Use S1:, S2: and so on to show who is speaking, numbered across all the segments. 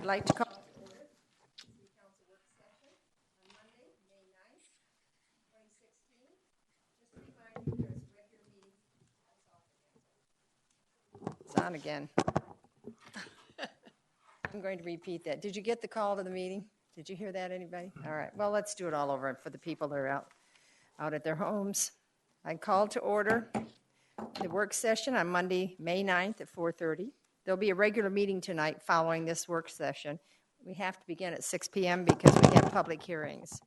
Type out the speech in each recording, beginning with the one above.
S1: like to call to order the City Council work session on Monday, May 9th, 2016. Just to remind you, there's regular meetings. It's on again. I'm going to repeat that. Did you get the call to the meeting? Did you hear that, anybody? All right. Well, let's do it all over for the people that are out at their homes. I call to order the work session on Monday, May 9th at 4:30. There'll be a regular meeting tonight following this work session. We have to begin at 6 p.m. because we have public hearings.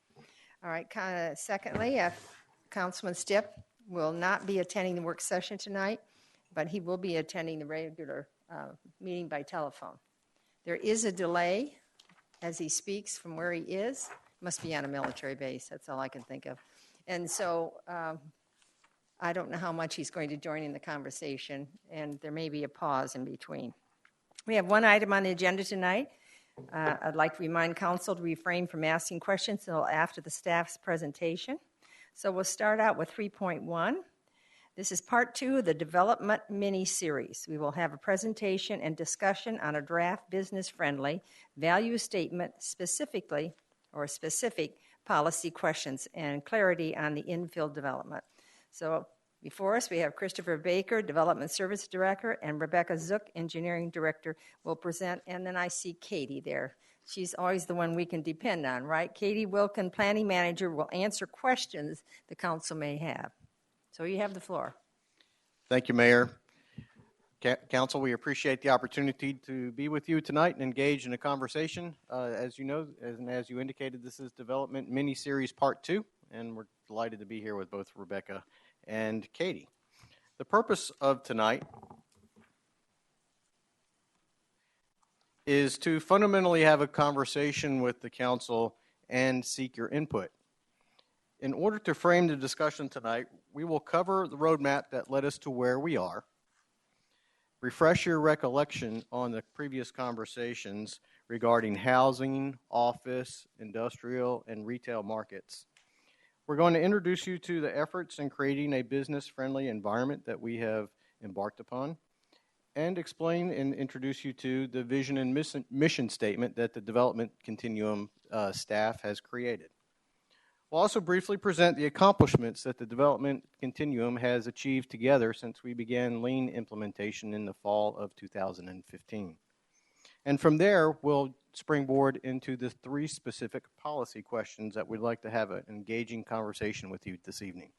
S1: All right, secondly, Councilman Stipp will not be attending the work session tonight, but he will be attending the regular meeting by telephone. There is a delay as he speaks from where he is. Must be on a military base, that's all I can think of. And so I don't know how much he's going to join in the conversation, and there may be a pause in between. We have one item on the agenda tonight. I'd like to remind council to refrain from asking questions until after the staff's presentation. So we'll start out with 3.1. This is part 2 of the development mini-series. We will have a presentation and discussion on a draft business-friendly value statement specific policy questions and clarity on the infill development. So before us, we have Christopher Baker, Development Service Director, and Rebecca Zook, Engineering Director, will present. And then I see Katie there. She's always the one we can depend on, right? Katie Wilkin, Planning Manager, will answer questions the council may have. So you have the floor.
S2: Thank you, Mayor. Council, we appreciate the opportunity to be with you tonight and engage in a conversation. As you know, as you indicated, this is Development Mini-Series Part 2, and we're delighted to be here with both Rebecca and Katie. The purpose of tonight is to fundamentally have a conversation with the council and seek your input. In order to frame the discussion tonight, we will cover the roadmap that led us to where we are, refresh your recollection on the previous conversations regarding housing, office, industrial, and retail markets. We're going to introduce you to the efforts in creating a business-friendly environment that we have embarked upon, and explain and introduce you to the vision and mission statement that the Development Continuum staff has created. We'll also briefly present the accomplishments that the Development Continuum has achieved together since we began lean implementation in the fall of 2015. And from there, we'll springboard into the 3 specific policy questions that we'd like to have an engaging conversation with you this evening.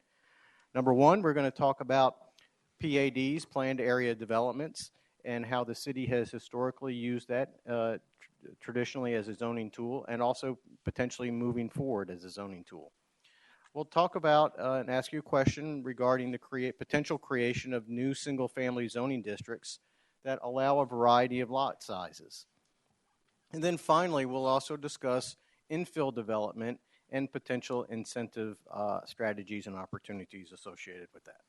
S2: Number 1, we're going to talk about PADs, planned area developments, and how the city has historically used that traditionally as a zoning tool, and also potentially moving forward as a zoning tool. We'll talk about and ask you a question regarding the potential creation of new single-family zoning districts that allow a variety of lot sizes. And then finally, we'll also discuss infill development and potential incentive strategies and opportunities associated with that.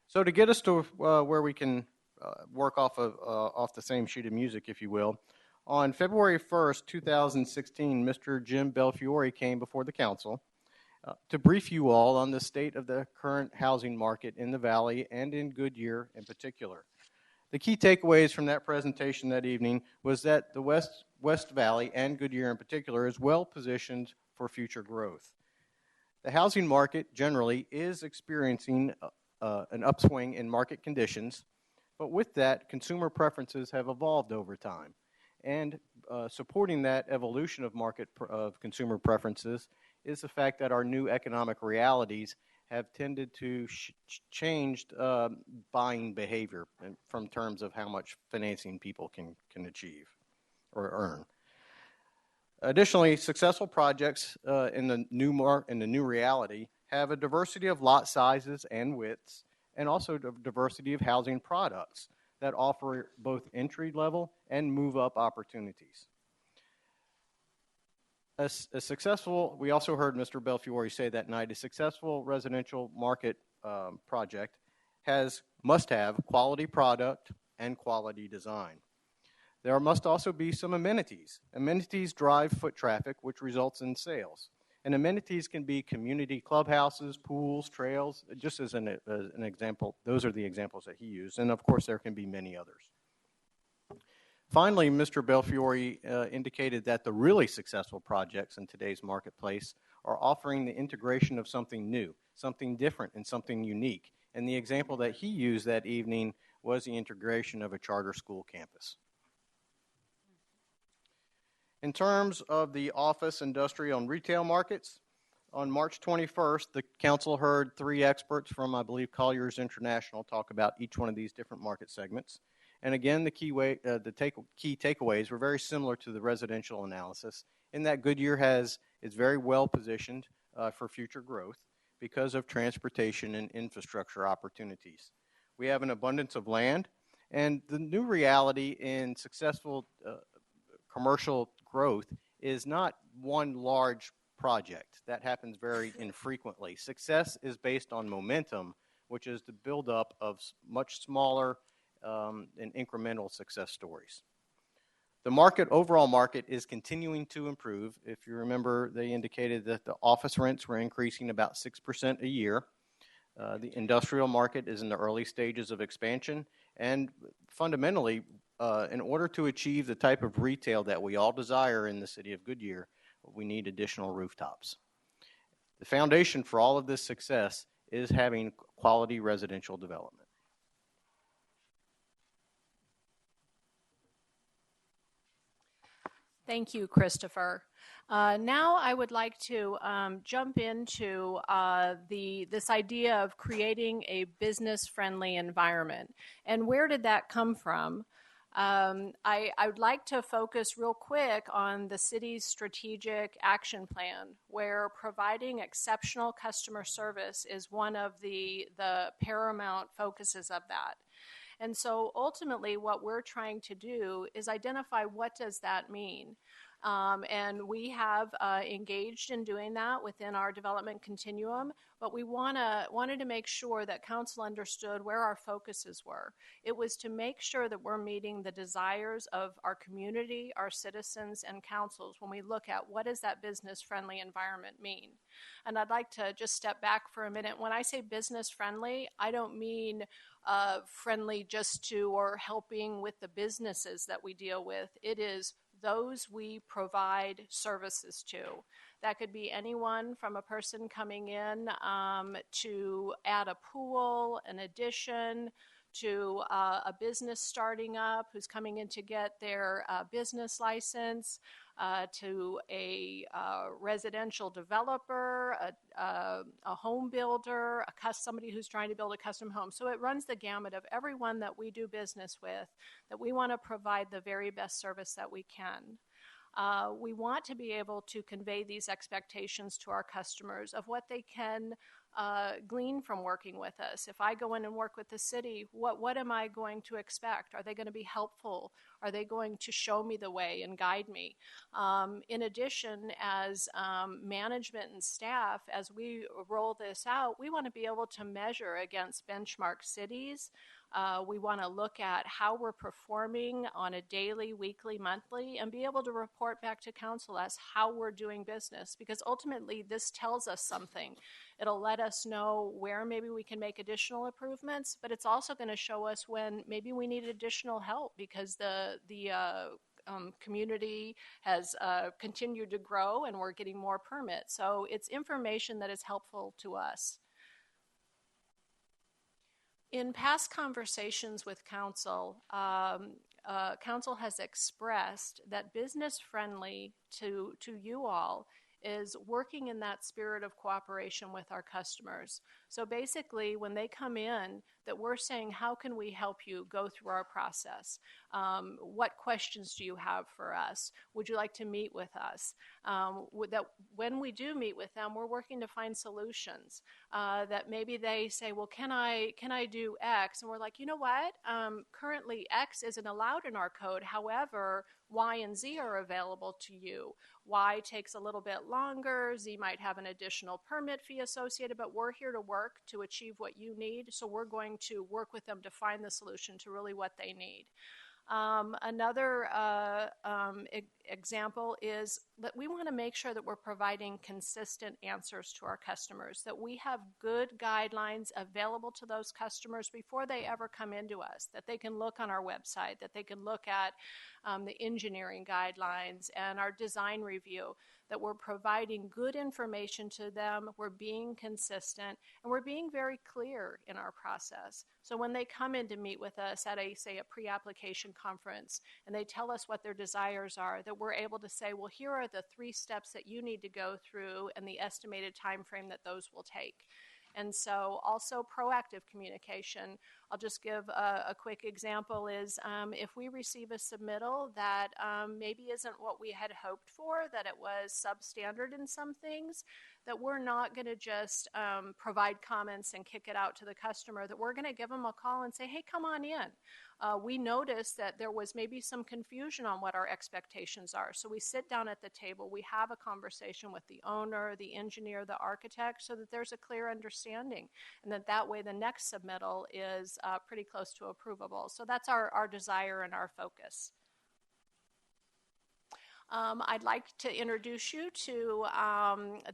S2: So to get us to where we can work off the same sheet of music, if you will, on February 1st, 2016, Mr. Jim Belfiore came before the council to brief you all on the state of the current housing market in the Valley and in Goodyear in particular. The key takeaways from that presentation that evening was that the West Valley and Goodyear in particular is well positioned for future growth. The housing market generally is experiencing an upswing in market conditions, but with that, consumer preferences have evolved over time. And supporting that evolution of consumer preferences is the fact that our new economic realities have tended to change buying behavior from terms of how much financing people can achieve or earn. Additionally, successful projects in the new reality have a diversity of lot sizes and widths, and also a diversity of housing products that offer both entry-level and move-up opportunities. A successful, we also heard Mr. Belfiore say that night, a successful residential market project must have quality product and quality design. There must also be some amenities. Amenities drive foot traffic, which results in sales. And amenities can be community clubhouses, pools, trails, just as an example. Those are the examples that he used. And, of course, there can be many others. Finally, Mr. Belfiore indicated that the really successful projects in today's marketplace are offering the integration of something new, something different, and something unique. And the example that he used that evening was the integration of a charter school campus. In terms of the office, industrial, and retail markets, on March 21st, the council heard 3 experts from, I believe, Colliers International talk about each one of these different market segments. And again, the key takeaways were very similar to the residential analysis in that Goodyear is very well positioned for future growth because of transportation and infrastructure opportunities. We have an abundance of land, and the new reality in successful commercial growth is not one large project. That happens very infrequently. Success is based on momentum, which is the buildup of much smaller and incremental success stories. The overall market is continuing to improve. If you remember, they indicated that the office rents were increasing about 6% a year. The industrial market is in the early stages of expansion, and fundamentally, in order to achieve the type of retail that we all desire in the city of Goodyear, we need additional rooftops. The foundation for all of this success is having quality residential development.
S3: Thank you, Christopher. Now I would like to jump into this idea of creating a business-friendly environment. And where did that come from? I would like to focus real quick on the city's strategic action plan, where providing exceptional customer service is one of the paramount focuses of that. And so ultimately what we're trying to do is identify what does that mean. And we have engaged in doing that within our development continuum, but we wanted to make sure that council understood where our focuses were. It was to make sure that we're meeting the desires of our community, our citizens, and councils when we look at what does that business-friendly environment mean. And I'd like to just step back for a minute. When I say business-friendly, I don't mean friendly just to or helping with the businesses that we deal with. It is those we provide services to. That could be anyone from a person coming in to add a pool, an addition, to a business starting up who's coming in to get their business license, to a residential developer, a home builder, somebody who's trying to build a custom home. So it runs the gamut of everyone that we do business with, that we want to provide the very best service that we can. We want to be able to convey these expectations to our customers of what they can glean from working with us. If I go in and work with the city, what am I going to expect? Are they going to be helpful? Are they going to show me the way and guide me? In addition, as management and staff, as we roll this out, we want to be able to measure against benchmark cities. We want to look at how we're performing on a daily, weekly, monthly, and be able to report back to council as how we're doing business, because ultimately this tells us something. It'll let us know where maybe we can make additional improvements, but it's also going to show us when maybe we need additional help because the community has continued to grow and we're getting more permits. So it's information that is helpful to us. In past conversations with council, council has expressed that business-friendly to you all is working in that spirit of cooperation with our customers. So basically, when they come in, that we're saying, how can we help you go through our process? What questions do you have for us? Would you like to meet with us? That when we do meet with them, we're working to find solutions. That maybe they say, well, can I do X? And we're like, you know what? Currently, X isn't allowed in our code. However, Y and Z are available to you. Y takes a little bit longer. Z might have an additional permit fee associated, but we're here to work to achieve what you need. So we're going to work with them to find the solution to really what they need. Another example is that we want to make sure that we're providing consistent answers to our customers, that we have good guidelines available to those customers before they ever come into us, that they can look on our website, that they can look at the engineering guidelines and our design review, that we're providing good information to them, we're being consistent, and we're being very clear in our process. So when they come in to meet with us at a pre-application conference, and they tell us what their desires are, that we're able to say, well, here are the 3 steps that you need to go through and the estimated time frame that those will take. And so also proactive communication. I'll just give a quick example is if we receive a submittal that maybe isn't what we had hoped for, that it was substandard in some things, that we're not going to just provide comments and kick it out to the customer, that we're going to give them a call and say, hey, come on in. We noticed that there was maybe some confusion on what our expectations are. So we sit down at the table, we have a conversation with the owner, the engineer, the architect, so that there's a clear understanding. And that way the next submittal is pretty close to approvable. So that's our desire and our focus. I'd like to introduce you to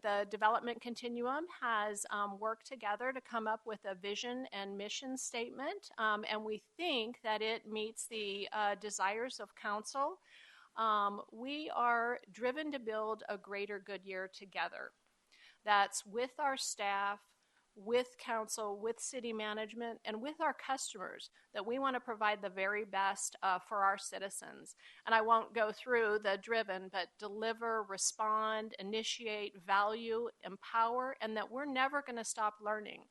S3: the development continuum has worked together to come up with a vision and mission statement, and we think that it meets the desires of council. We are driven to build a greater Goodyear together. That's with our staff, with council, with city management, and with our customers, that we want to provide the very best for our citizens. And I won't go through the driven, but deliver, respond, initiate, value, empower, and that we're never going to stop learning.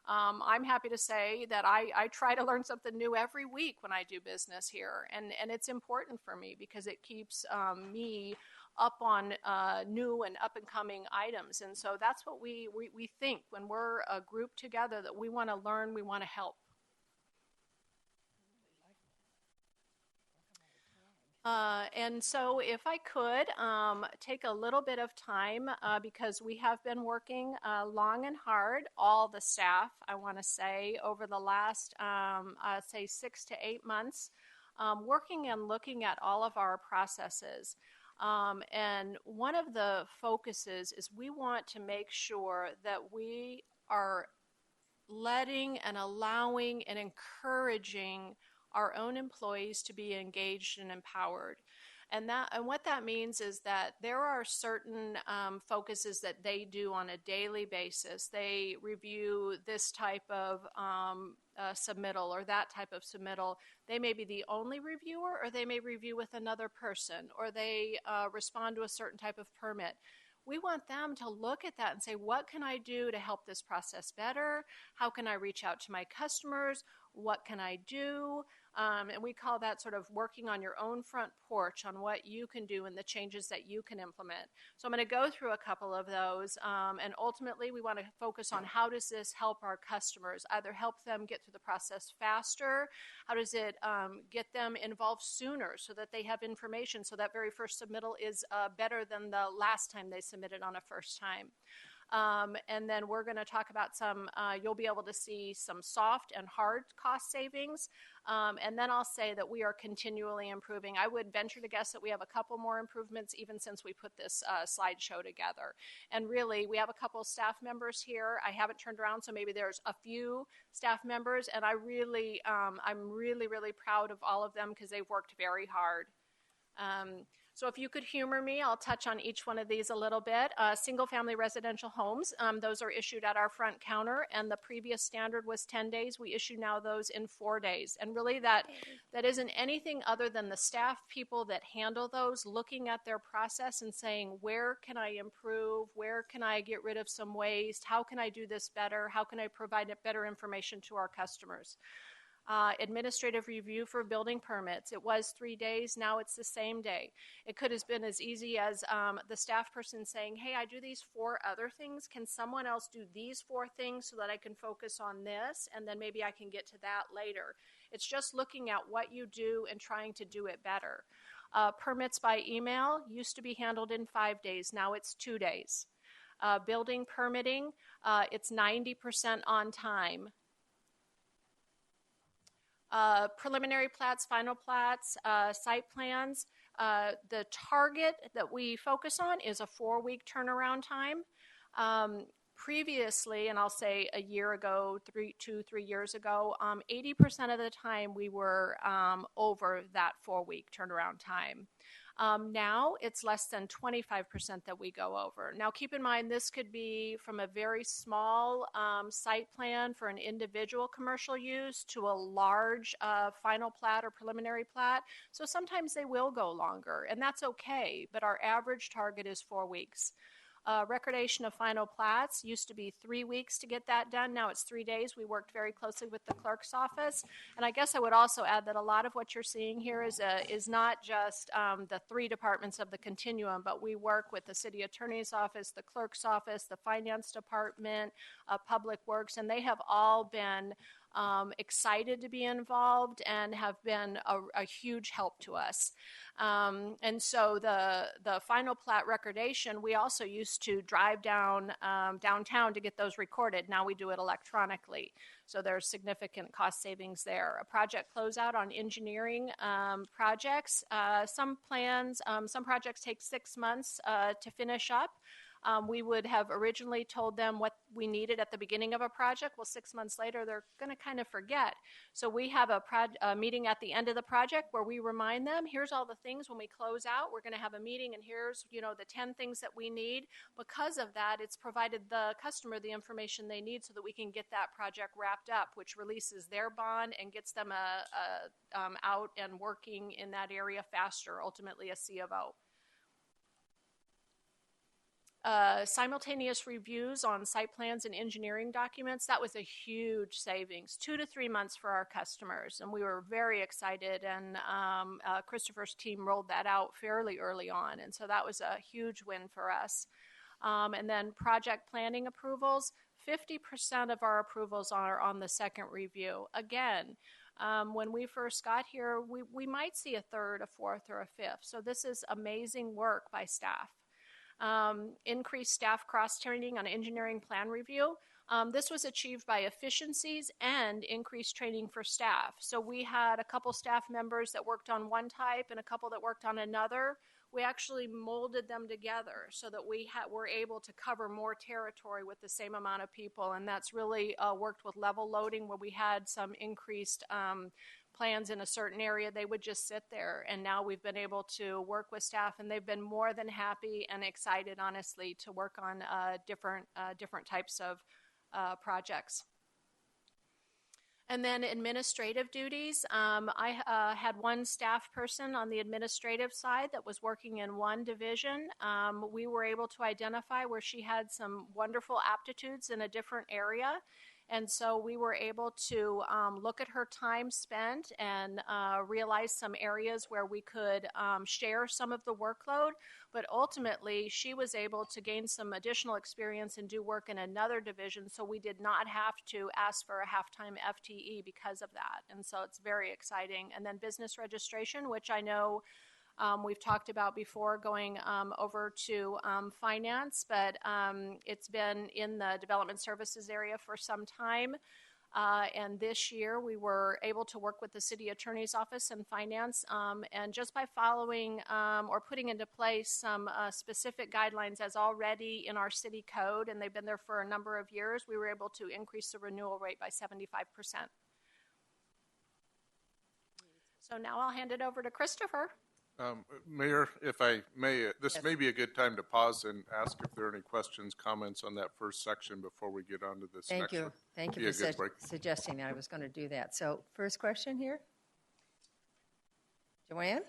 S3: I'm happy to say that I try to learn something new every week when I do business here, and it's important for me because it keeps me up on new and up-and-coming items. And so that's what we think when we're a group together, that we want to learn, we want to help. And so if I could take a little bit of time because we have been working long and hard, all the staff, I want to say, over the last, say 6 to 8 months, working and looking at all of our processes. And one of the focuses is we want to make sure that we are letting and allowing and encouraging our own employees to be engaged and empowered. And what that means is that there are certain focuses that they do on a daily basis. They review this type of submittal or that type of submittal. They may be the only reviewer, or they may review with another person, or they respond to a certain type of permit. We want them to look at that and say, what can I do to help this process better? How can I reach out to my customers? What can I do? And we call that sort of working on your own front porch on what you can do and the changes that you can implement. So I'm going to go through a couple of those. And ultimately, we want to focus on how does this help our customers, either help them get through the process faster, how does it get them involved sooner so that they have information so that very first submittal is better than the last time they submitted on a first time. And then we're going to talk about some, you'll be able to see some soft and hard cost savings. And then I'll say that we are continually improving. I would venture to guess that we have a couple more improvements even since we put this slideshow together. And really, we have a couple of staff members here. I haven't turned around, so maybe there's a few staff members. And I'm really proud of all of them because they've worked very hard. So if you could humor me, I'll touch on each one of these a little bit. Single-family residential homes, those are issued at our front counter, and the previous standard was 10 days. We issue now those in 4 days. And really that isn't anything other than the staff people that handle those, looking at their process and saying, where can I improve? Where can I get rid of some waste? How can I do this better? How can I provide better information to our customers? Administrative review for building permits. It was 3 days. Now it's the same day. It could have been as easy as the staff person saying, hey, I do these 4 other things. Can someone else do these 4 things so that I can focus on this? And then maybe I can get to that later. It's just looking at what you do and trying to do it better. Permits by email used to be handled in 5 days. Now it's 2 days. Building permitting, it's 90% on time. Preliminary plats, final plats, site plans. The target that we focus on is a 4-week turnaround time. Previously, and I'll say a year ago, 3 years ago, 80% of the time we were over that 4-week turnaround time. Now it's less than 25% that we go over. Now keep in mind this could be from a very small site plan for an individual commercial use to a large final plat or preliminary plat. So sometimes they will go longer, and that's okay, but our average target is 4 weeks. Recordation of final plats used to be 3 weeks to get that done. Now it's 3 days. We worked very closely with the clerk's office. And I guess I would also add that a lot of what you're seeing here is not just the 3 departments of the continuum, but we work with the city attorney's office, the clerk's office, the finance department, public works, and they have all been excited to be involved and have been a huge help to us. And so the final plat recordation, we also used to drive down downtown to get those recorded. Now we do it electronically. So there's significant cost savings there. A project closeout on engineering projects. Some projects take 6 months to finish up. We would have originally told them what we needed at the beginning of a project. Well, 6 months later, they're going to kind of forget. So we have a meeting at the end of the project where we remind them, here's all the things when we close out. We're going to have a meeting, and here's the 10 things that we need. Because of that, it's provided the customer the information they need so that we can get that project wrapped up, which releases their bond and gets them out and working in that area faster, ultimately a C of O. Simultaneous reviews on site plans and engineering documents, that was a huge savings, 2 to 3 months for our customers. And we were very excited, and Christopher's team rolled that out fairly early on. And so that was a huge win for us. And then project planning approvals, 50% of our approvals are on the second review. Again, when we first got here, we might see a third, a fourth, or a fifth. So this is amazing work by staff. Increased staff cross-training on engineering plan review. This was achieved by efficiencies and increased training for staff. So we had a couple staff members that worked on one type and a couple that worked on another. We actually molded them together so that we were able to cover more territory with the same amount of people, and that's really worked with level loading where we had some increased plans in a certain area. They would just sit there, and now we've been able to work with staff, and they've been more than happy and excited, honestly, to work on different types of projects. And then administrative duties. I had one staff person on the administrative side that was working in one division. We were able to identify where she had some wonderful aptitudes in a different area. And so we were able to look at her time spent and realize some areas where we could share some of the workload. But ultimately, she was able to gain some additional experience and do work in another division. So we did not have to ask for a half-time FTE because of that. And so it's very exciting. And then business registration, which I know we've talked about before, going over to finance, but it's been in the development services area for some time. And this year we were able to work with the city attorney's office and finance, and just by following or putting into place some specific guidelines as already in our city code, and they've been there for a number of years, we were able to increase the renewal rate by 75%. So now I'll hand it over to Christopher.
S4: Mayor, if I may, this
S1: Yes.
S4: may be a good time to pause and ask if there are any questions, comments on that first section before we get on to this
S1: Thank
S4: next
S1: you.
S4: one.
S1: Thank you
S4: Be a
S1: for
S4: good break.
S1: suggesting that. I was going to do that. So first question here. Joanne?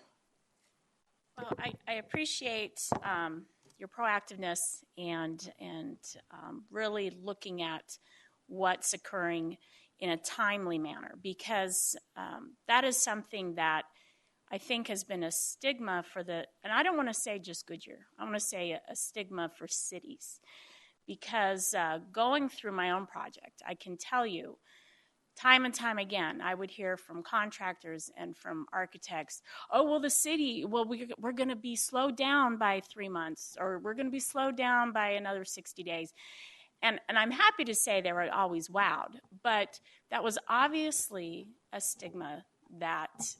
S5: Well, I appreciate your proactiveness and really looking at what's occurring in a timely manner, because that is something that I think has been a stigma for and I don't want to say just Goodyear, I want to say a stigma for cities, because going through my own project, I can tell you time and time again, I would hear from contractors and from architects, oh, well, the city, we're going to be slowed down by 3 months, or we're going to be slowed down by another 60 days. And I'm happy to say they were always wowed, but that was obviously a stigma that,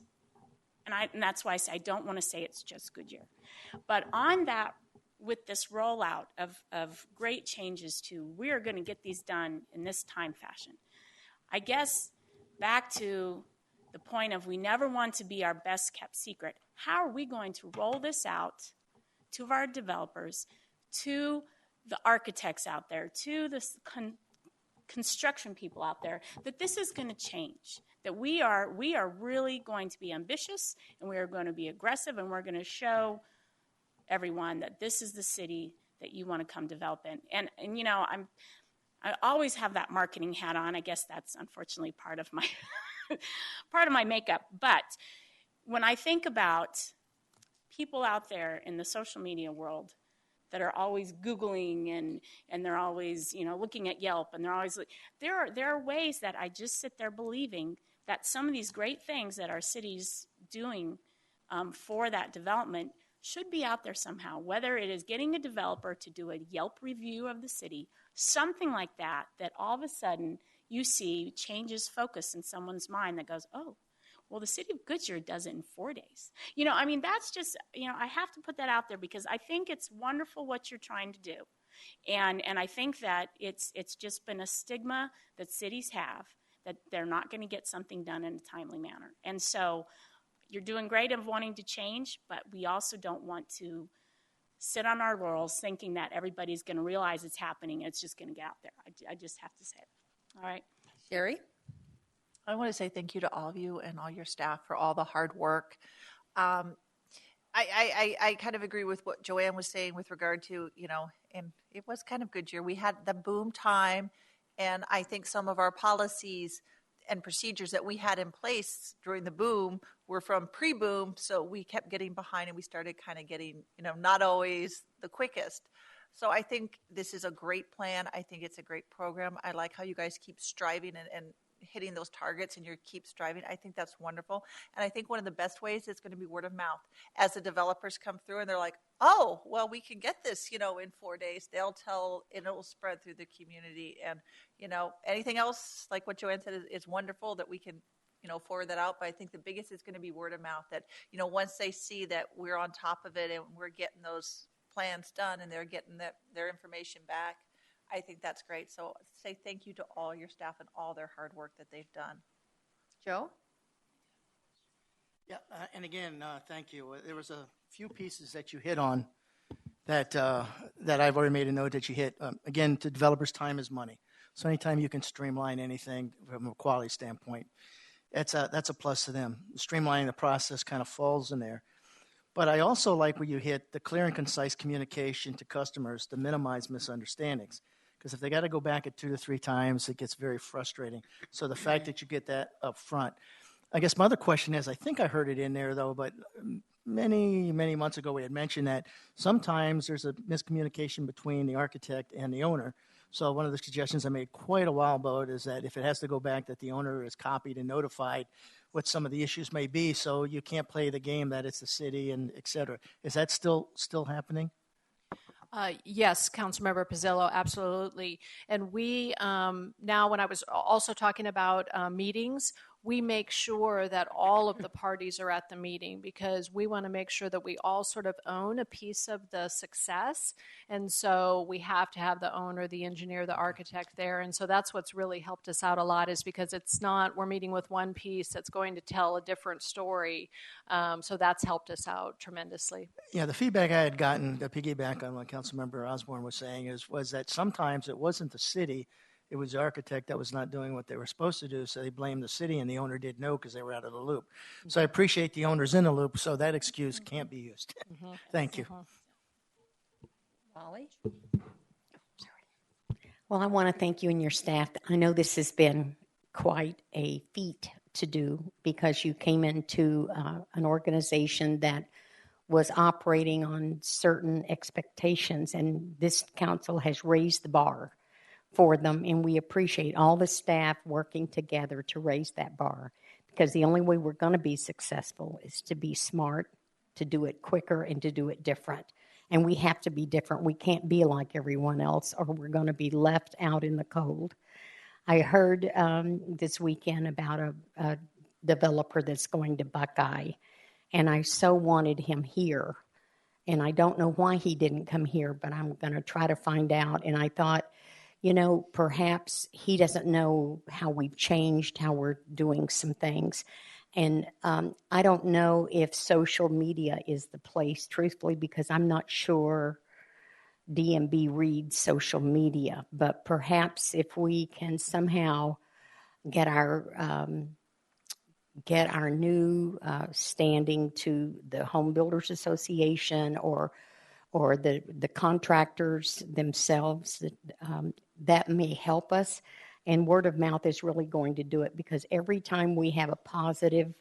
S5: and that's why I say I don't want to say it's just Goodyear. But on that, with this rollout of great changes to we're going to get these done in this time fashion, I guess back to the point of we never want to be our best kept secret. How are we going to roll this out to our developers, to the architects out there, to the construction people out there, that this is going to change, that we are really going to be ambitious, and we are going to be aggressive, and we're going to show everyone that this is the city that you want to come develop in. And you know, I always have that marketing hat on. I guess that's unfortunately part of my part of my makeup. But when I think about people out there in the social media world that are always Googling and they're always, you know, looking at Yelp, and they're always, there are ways that I just sit there believing that some of these great things that our city's doing for that development should be out there somehow, whether it is getting a developer to do a Yelp review of the city, something like that, that all of a sudden you see changes focus in someone's mind that goes, oh, well, the city of Goodyear does it in 4 days. You know, I mean, that's just, you know, I have to put that out there because I think it's wonderful what you're trying to do. And I think that it's just been a stigma that cities have, that they're not going to get something done in a timely manner. And so you're doing great of wanting to change, but we also don't want to sit on our laurels thinking that everybody's going to realize it's happening and it's just going to get out there. I just have to say that. All right.
S1: Sherry?
S6: I want to say thank you to all of you and all your staff for all the hard work. I kind of agree with what Joanne was saying with regard to, you know, and it was kind of Goodyear. We had the boom time, and I think some of our policies and procedures that we had in place during the boom were from pre-boom, so we kept getting behind and we started kind of getting, you know, not always the quickest. So I think this is a great plan. I think it's a great program. I like how you guys keep striving and hitting those targets, and you keep striving. I think that's wonderful. And I think one of the best ways is going to be word of mouth. As the developers come through and they're like, oh, well, we can get this, you know, in 4 days, they'll tell, and it will spread through the community. And, you know, anything else, like what Joanne said, is wonderful that we can, you know, forward that out. But I think the biggest is going to be word of mouth, that, you know, once they see that we're on top of it and we're getting those plans done and they're getting their information back, I think that's great. So say thank you to all your staff and all their hard work that they've done.
S1: Joe?
S7: Yeah, and again, thank you. There was a few pieces that you hit on that I've already made a note that you hit. Again, to developers, time is money. So anytime you can streamline anything from a quality standpoint, that's a plus to them. Streamlining the process kind of falls in there. But I also like where you hit the clear and concise communication to customers to minimize misunderstandings. Because if they got to go back at 2 to 3 times, it gets very frustrating. So the fact that you get that up front. I guess my other question is, I think I heard it in there, though, but many, many months ago we had mentioned that sometimes there's a miscommunication between the architect and the owner. So one of the suggestions I made quite a while about is that if it has to go back, that the owner is copied and notified what some of the issues may be, so you can't play the game that it's the city and et cetera. Is that still happening?
S3: Yes, Councilmember Pizzillo, absolutely. And we, now when I was also talking about meetings, we make sure that all of the parties are at the meeting because we want to make sure that we all sort of own a piece of the success. And so we have to have the owner, the engineer, the architect there. And so that's what's really helped us out a lot, is because it's not, we're meeting with one piece that's going to tell a different story. So that's helped us out tremendously.
S7: Yeah, the feedback I had gotten, to piggyback on what Councilmember Osborne was saying, was that sometimes it wasn't the city, it was the architect that was not doing what they were supposed to do, so they blamed the city, and the owner didn't know because they were out of the loop. So I appreciate the owner's in the loop, so that excuse can't be used. Thank you.
S1: Molly?
S8: Well, I want to thank you and your staff. I know this has been quite a feat to do because you came into an organization that was operating on certain expectations, and this council has raised the bar for them, and we appreciate all the staff working together to raise that bar, because the only way we're going to be successful is to be smart, to do it quicker, and to do it different. And we have to be different. We can't be like everyone else, or we're going to be left out in the cold. I heard this weekend about a developer that's going to Buckeye. And I so wanted him here. And I don't know why he didn't come here, but I'm going to try to find out. And I thought, perhaps he doesn't know how we've changed, how we're doing some things. And I don't know if social media is the place, truthfully, because I'm not sure DMB reads social media. But perhaps if we can somehow get our new standing to the Home Builders Association or the contractors themselves, that may help us. And word of mouth is really going to do it, because every time we have a positive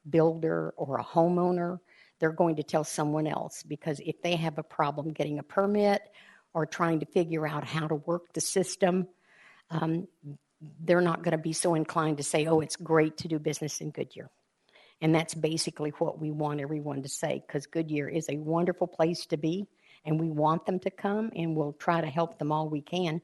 S8: builder or a homeowner, they're going to tell someone else, because if they have a problem getting a permit or trying to figure out how to work the system, they're not going to be so inclined to say, oh, it's great to do business in Goodyear. And that's basically what we want everyone to say, because Goodyear is a wonderful place to be, and we want them to come, and we'll try to help them all we can.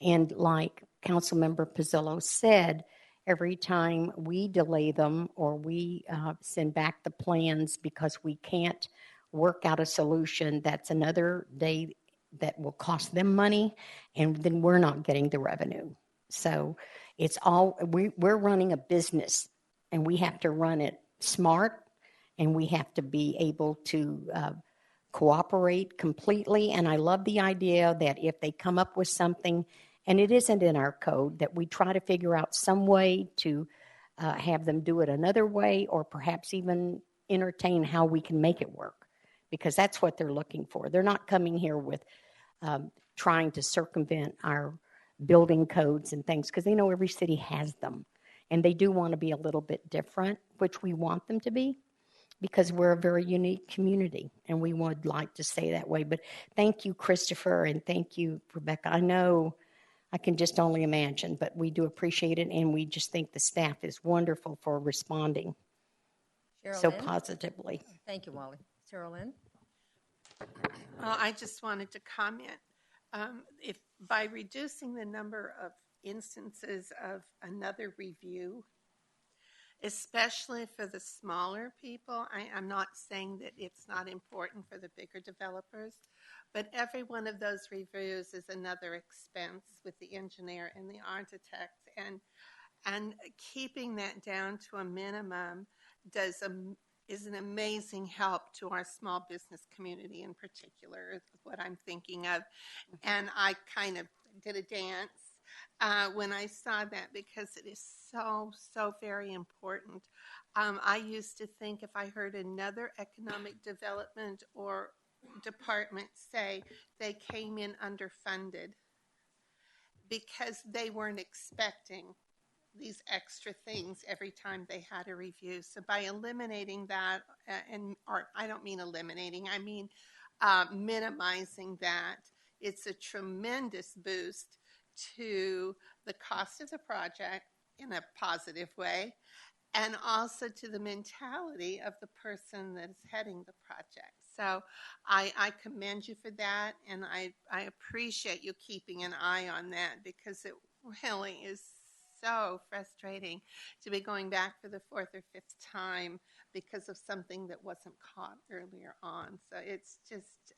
S8: And like Councilmember Pizzillo said, every time we delay them or we send back the plans because we can't work out a solution, that's another day that will cost them money, and then we're not getting the revenue. So it's all, we're running a business, and we have to run it smart, and we have to be able to cooperate completely. And I love the idea that if they come up with something and it isn't in our code, that we try to figure out some way to have them do it another way, or perhaps even entertain how we can make it work, because that's what they're looking for. They're not coming here with trying to circumvent our building codes and things, because they know every city has them. And they do want to be a little bit different, which we want them to be, because we're a very unique community, and we would like to stay that way. But thank you, Christopher, and thank you, Rebecca. I know I can just only imagine, but we do appreciate it, and we just think the staff is wonderful for responding so positively.
S1: Thank you, Wally. Cheryl Lynn?
S9: Well, I just wanted to comment. If by reducing the number of instances of another review, especially for the smaller people, I'm not saying that it's not important for the bigger developers, but every one of those reviews is another expense with the engineer and the architect, and keeping that down to a minimum is an amazing help to our small business community in particular, is what I'm thinking of. And I kind of did a dance when I saw that, because it is so, so very important. I used to think if I heard another economic development or department say they came in underfunded because they weren't expecting these extra things every time they had a review. So by eliminating that, or I don't mean eliminating, I mean minimizing that, it's a tremendous boost to the cost of the project in a positive way, and also to the mentality of the person that's heading the project. So I commend you for that, and I appreciate you keeping an eye on that, because it really is so frustrating to be going back for the fourth or fifth time because of something that wasn't caught earlier on. So it's just,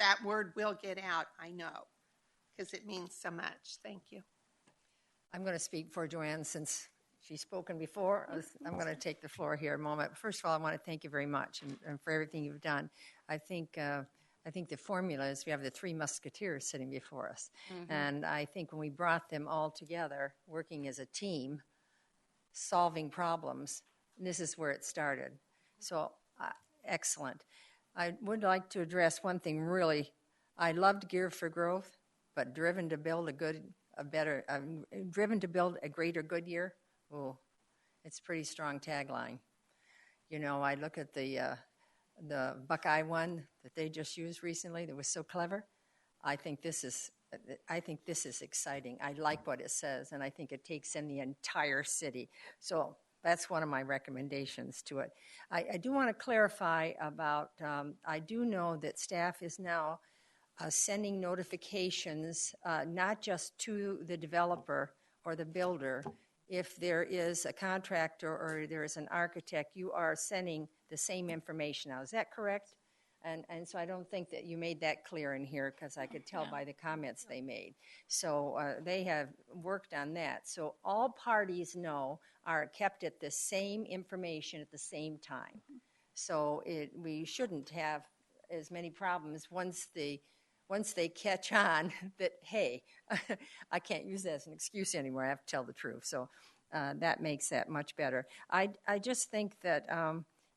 S9: that word will get out, I know, because it means so much. Thank you.
S1: I'm going to speak for Joanne since she's spoken before. I'm going to take the floor here a moment. First of all, I want to thank you very much and for everything you've done. I think the formula is we have the three musketeers sitting before us. Mm-hmm. And I think when we brought them all together, working as a team, solving problems, this is where it started. So excellent. I would like to address one thing really. I loved Gear for Growth, but driven to build a greater Goodyear. Oh, it's a pretty strong tagline. You know, I look at the Buckeye one that they just used recently that was so clever. I think this is exciting. I like what it says, and I think it takes in the entire city. So that's one of my recommendations to it. I do want to clarify about, I do know that staff is now sending notifications not just to the developer or the builder if there is a contractor or there is an architect, you are sending the same information out. Is that correct? And so I don't think that you made that clear in here because I could tell by the comments they made. So they have worked on that. So all parties are kept at the same information at the same time. So we shouldn't have as many problems once they catch on that, hey, I can't use that as an excuse anymore. I have to tell the truth. So that makes that much better. I just think that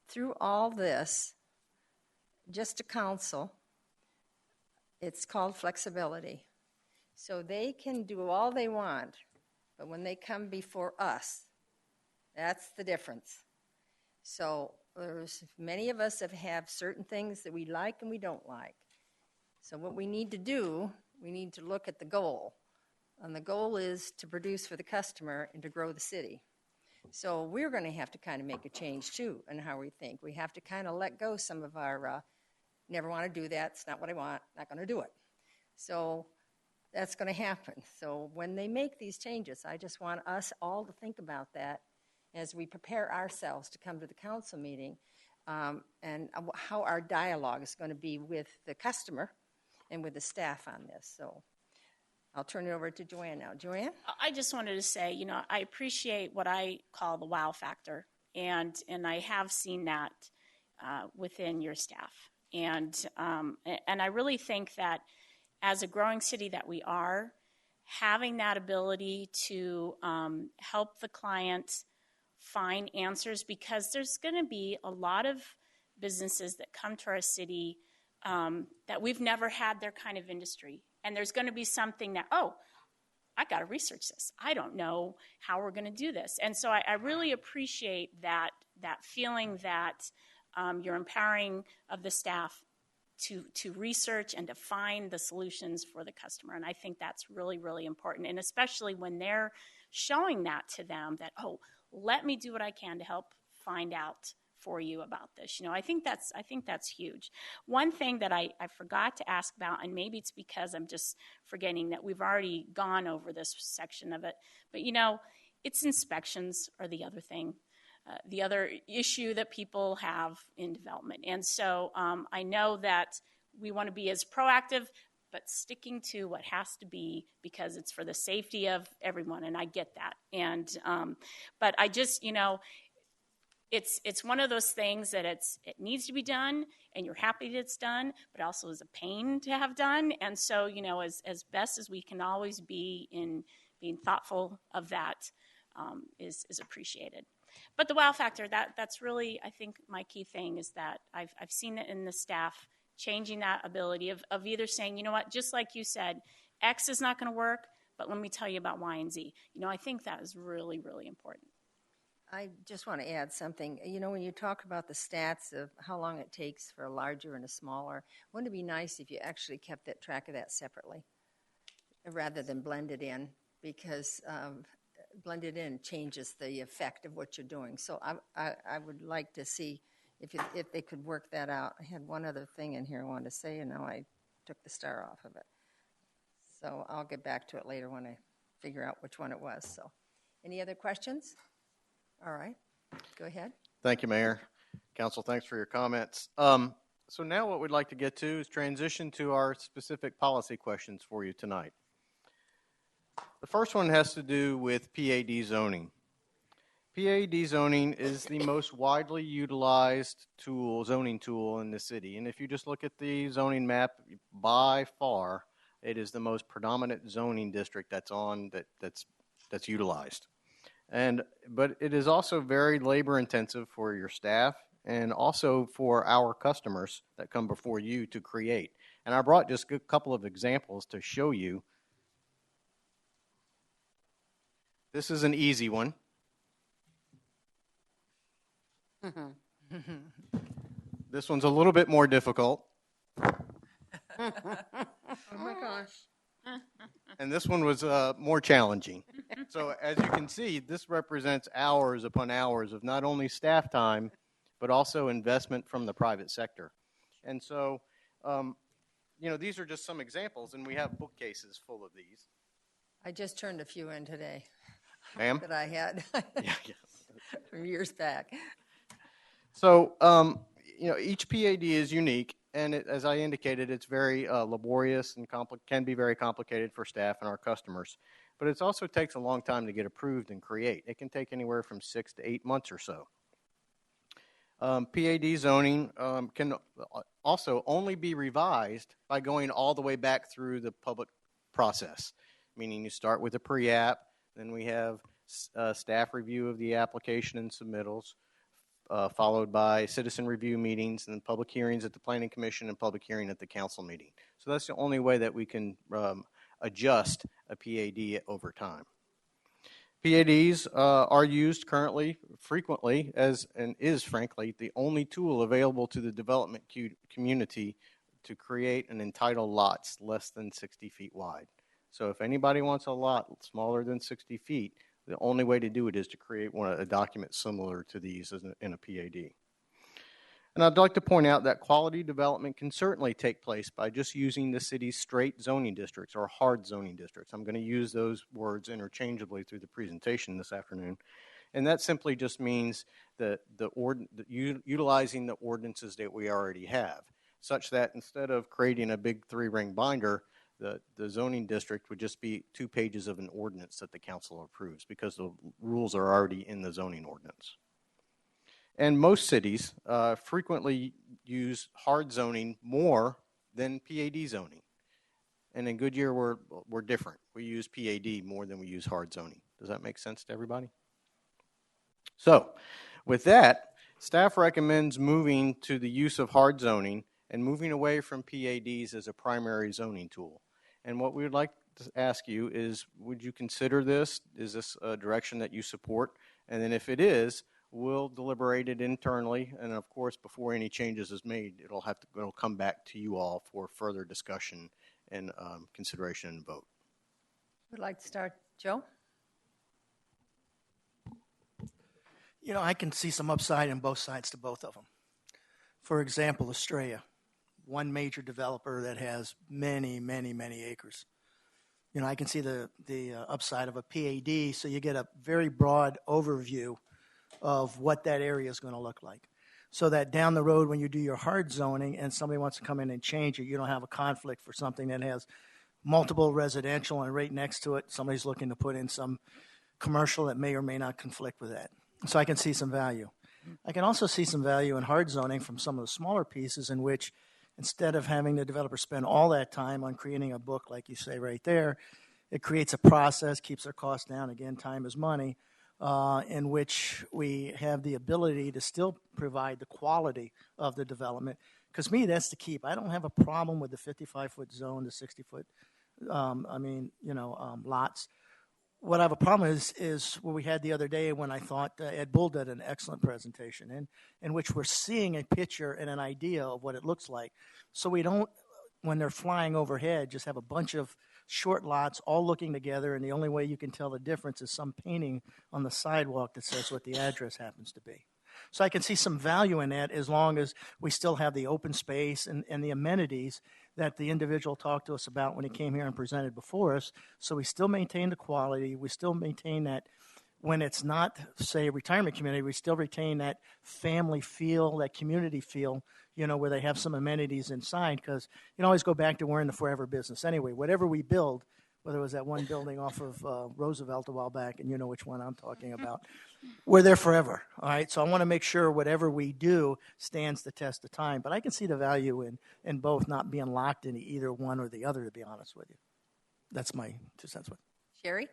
S1: through all this, just to counsel, it's called flexibility. So they can do all they want, but when they come before us, that's the difference. So there's many of us have certain things that we like and we don't like. So what we need to do, we need to look at the goal. And the goal is to produce for the customer and to grow the city. So we're going to have to kind of make a change, too, in how we think. We have to kind of let go some of our, never want to do that, it's not what I want, not going to do it. So that's going to happen. So when they make these changes, I just want us all to think about that as we prepare ourselves to come to the council meeting and how our dialogue is going to be with the customer and with the staff on this. So I'll turn it over to Joanne now. Joanne?
S5: I just wanted to say, I appreciate what I call the wow factor, and I have seen that within your staff. And I really think that as a growing city that we are, having that ability to help the client find answers, because there's going to be a lot of businesses that come to our city that we've never had their kind of industry. And there's going to be something that, I got to research this. I don't know how we're going to do this. And so I really appreciate that feeling that you're empowering of the staff to research and to find the solutions for the customer. And I think that's really, really important. And especially when they're showing that to them that, let me do what I can to help find out for you about this. I think that's huge. One thing that I forgot to ask about, and maybe it's because I'm just forgetting that we've already gone over this section of it, but it's inspections are the other thing, the other issue that people have in development. And so I know that we want to be as proactive, but sticking to what has to be, because it's for the safety of everyone, and I get that. And but I just, it's one of those things that it needs to be done, and you're happy that it's done, but also is a pain to have done. And so, as best as we can always be in being thoughtful of that is appreciated. But the wow factor, that's really, I think, my key thing is that I've seen it in the staff changing that ability of either saying, you know what, just like you said, X is not going to work, but let me tell you about Y and Z. I think that is really, really important.
S1: I just want to add something. When you talk about the stats of how long it takes for a larger and a smaller, wouldn't it be nice if you actually kept that track of that separately rather than blend it in? Because blended in changes the effect of what you're doing. So I would like to see if they could work that out. I had one other thing in here I wanted to say, and now I took the star off of it. So I'll get back to it later when I figure out which one it was. So any other questions? All right. Go ahead.
S2: Thank you, Mayor. Council, thanks for your comments. So now what we'd like to get to is transition to our specific policy questions for you tonight. The first one has to do with PAD zoning. PAD zoning is the most widely utilized zoning tool in the city. And if you just look at the zoning map, by far, it is the most predominant zoning district that's utilized. But it is also very labor intensive for your staff and also for our customers that come before you to create. And I brought just a couple of examples to show you. This is an easy one. This one's a little bit more difficult.
S9: Oh my gosh.
S2: And this one was more challenging. So as you can see, this represents hours upon hours of not only staff time, but also investment from the private sector. And so, these are just some examples, and we have bookcases full of these.
S1: I just turned a few in today.
S2: Ma'am?
S1: that I had
S2: Yeah.
S1: from years back.
S2: So, each PAD is unique, and as I indicated, it's very laborious and can be very complicated for staff and our customers. But it also takes a long time to get approved and create. It can take anywhere from 6 to 8 months or so. PAD zoning can also only be revised by going all the way back through the public process, meaning you start with a pre-app, then we have staff review of the application and submittals, followed by citizen review meetings and public hearings at the Planning Commission and public hearing at the council meeting. So that's the only way that we can adjust a PAD over time. PADs are used currently frequently and is frankly the only tool available to the development community to create and entitle lots less than 60 feet wide. So if anybody wants a lot smaller than 60 feet, the only way to do it is to create a document similar to these in a PAD. And I'd like to point out that quality development can certainly take place by just using the city's straight zoning districts or hard zoning districts. I'm going to use those words interchangeably through the presentation this afternoon. And that simply just means that utilizing the ordinances that we already have, such that instead of creating a big 3-ring binder, the zoning district would just be 2 pages of an ordinance that the council approves because the rules are already in the zoning ordinance. And most cities frequently use hard zoning more than PAD zoning. And in Goodyear, we're different. We use PAD more than we use hard zoning. Does that make sense to everybody? So, with that, staff recommends moving to the use of hard zoning and moving away from PADs as a primary zoning tool. And what we would like to ask you is, would you consider this? Is this a direction that you support? And then if it is, we'll deliberate it internally, and of course, before any changes is made, it'll come back to you all for further discussion and consideration and vote.
S1: Would like to start, Joe?
S7: I can see some upside in both sides to both of them. For example, Estrella, one major developer that has many, many, many acres. I can see the upside of a PAD, so you get a very broad overview of what that area is going to look like. So that down the road when you do your hard zoning and somebody wants to come in and change it, you don't have a conflict for something that has multiple residential and right next to it, somebody's looking to put in some commercial that may or may not conflict with that. So I can see some value. I can also see some value in hard zoning from some of the smaller pieces in which instead of having the developer spend all that time on creating a book, like you say right there, it creates a process, keeps their costs down. Again, time is money. In which we have the ability to still provide the quality of the development. Because me, that's the keep. I don't have a problem with the 55-foot zone, the 60-foot, lots. What I have a problem is what we had the other day when I thought Ed Bull did an excellent presentation in which we're seeing a picture and an idea of what it looks like. So we don't, when they're flying overhead, just have a bunch of short lots all looking together, and the only way you can tell the difference is some painting on the sidewalk that says what the address happens to be. So I can see some value in that as long as we still have the open space and the amenities that the individual talked to us about when he came here and presented before us. So we still maintain the quality. We still maintain that when it's not, say, a retirement community, we still retain that family feel, that community feel, where they have some amenities inside, because you can always go back to we're in the forever business. Anyway, whatever we build, whether it was that one building off of Roosevelt a while back, and you know which one I'm talking about, we're there forever, all right? So I want to make sure whatever we do stands the test of time. But I can see the value in both not being locked into either one or the other, to be honest with you. That's my 2 cents.
S1: Sherry?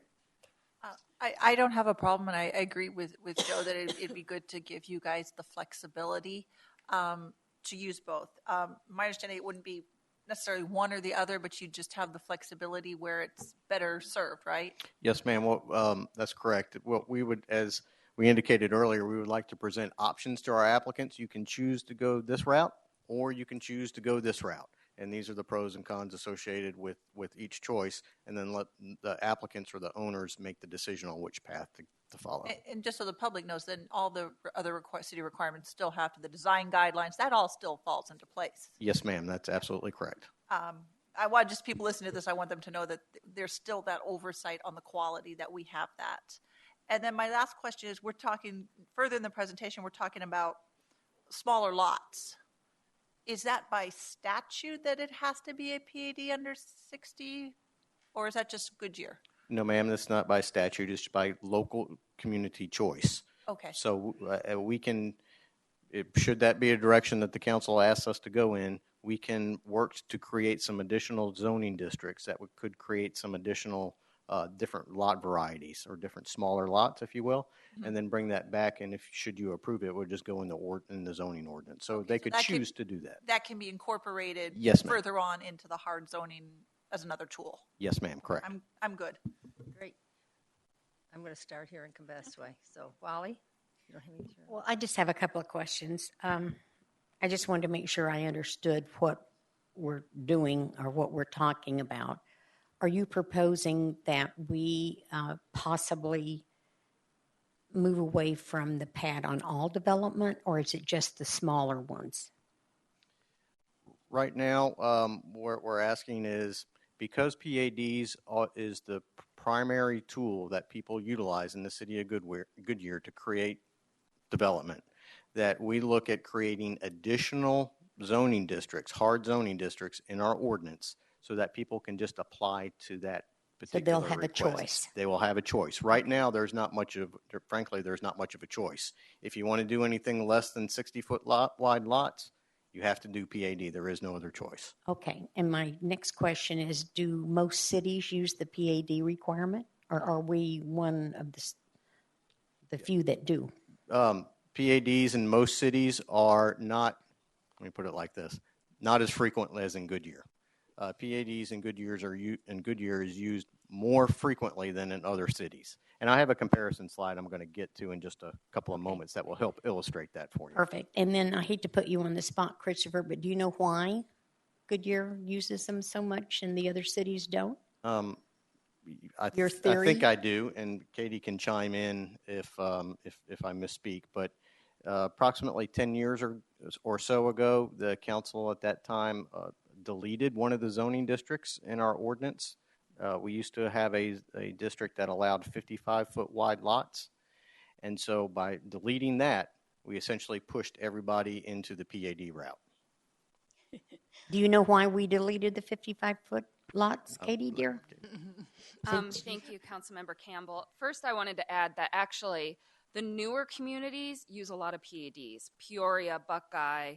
S6: I don't have a problem, and I agree with Joe that it'd be good to give you guys the flexibility to use both. My understanding, it wouldn't be necessarily one or the other, but you just have the flexibility where it's better served, right?
S2: Yes, ma'am. Well, that's correct. What we would, as we indicated earlier, we would like to present options to our applicants. You can choose to go this route, or you can choose to go this route. And these are the pros and cons associated with each choice, and then let the applicants or the owners make the decision on which path to follow.
S6: And just so the public knows, then all the other city requirements still have to, the design guidelines, that all still falls into place.
S2: Yes, ma'am. That's absolutely correct.
S6: I want just people listening to this, I want them to know that there's still that oversight on the quality, that we have that. And then my last question is, we're talking further in the presentation, we're talking about smaller lots. Is that by statute that it has to be a PAD under 60, or is that just Goodyear?
S2: No, ma'am, that's not by statute. It's by local community choice.
S6: Okay.
S2: So we can, should that be a direction that the council asks us to go in, we can work to create some additional zoning districts that could create some additional different lot varieties or different smaller lots, if you will, and then bring that back. And should you approve it, we'll just go in the zoning ordinance. So they could choose to do that.
S6: That can be incorporated
S2: Yes, ma'am.
S6: further on into the hard zoning as another tool.
S2: Yes, ma'am. Correct.
S6: I'm good.
S1: Great. I'm going to start here and come this way. So, Wally, you don't have any.
S8: Well, I just have a couple of questions. I just wanted to make sure I understood what we're doing or what we're talking about. Are you proposing that we possibly move away from the PAD on all development, or is it just the smaller ones?
S2: Right now, what we're asking is, because PADs is the primary tool that people utilize in the city of Goodyear to create development, that we look at creating additional zoning districts, hard zoning districts in our ordinance, so that people can just apply to that particular
S8: So they'll have
S2: request.
S8: a choice.
S2: They will have a choice. Right now, there's not much of a choice. If you want to do anything less than 60-foot wide lots, you have to do PAD. There is no other choice.
S8: Okay. And my next question is, do most cities use the PAD requirement, or are we one of the few that do?
S2: PADs in most cities are not, let me put it like this, not as frequent as in Goodyear. PADs in Goodyear is used more frequently than in other cities. And I have a comparison slide I'm going to get to in just a couple of moments that will help illustrate that for you.
S8: Perfect. And then I hate to put you on the spot, Christopher, but do you know why Goodyear uses them so much and the other cities don't?
S2: I think I do, and Katie can chime in if I misspeak. But approximately 10 years or so ago, the council at that time deleted one of the zoning districts in our ordinance. We used to have a district that allowed 55-foot wide lots. And so by deleting that, we essentially pushed everybody into the PAD route.
S8: Do you know why we deleted the 55-foot lots, Katie, dear?
S10: Thank you, Councilmember Campbell. First, I wanted to add that actually the newer communities use a lot of PADs. Peoria, Buckeye,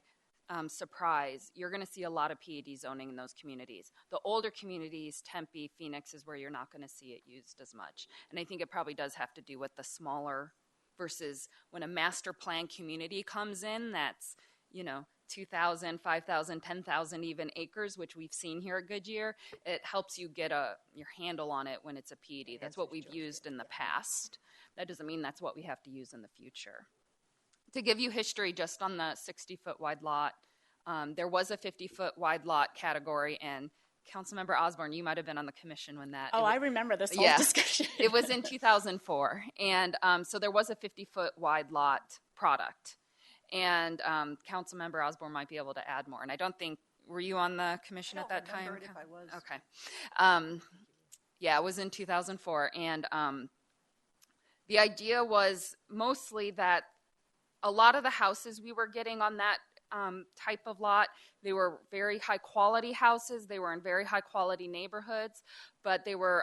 S10: Surprise, you're going to see a lot of PAD zoning in those communities. The older communities, Tempe, Phoenix, is where you're not going to see it used as much. And I think it probably does have to do with the smaller versus when a master plan community comes in that's, 2,000, 5,000, 10,000 even acres, which we've seen here at Goodyear. It helps you get your handle on it when it's a PAD. That's what we've used in the past. That doesn't mean that's what we have to use in the future. To give you history just on the 60-foot wide lot, there was a 50-foot wide lot category, and Councilmember Osborne, you might have been on the commission when that.
S5: I remember this whole discussion.
S10: It was in 2004, and so there was a 50-foot wide lot product, and Councilmember Osborne might be able to add more. And I don't think, were you on the commission at that time?
S6: If I was.
S10: Okay. Yeah, it was in 2004, and the idea was mostly that a lot of the houses we were getting on that type of lot, they were very high quality houses. They were in very high quality neighborhoods, but they would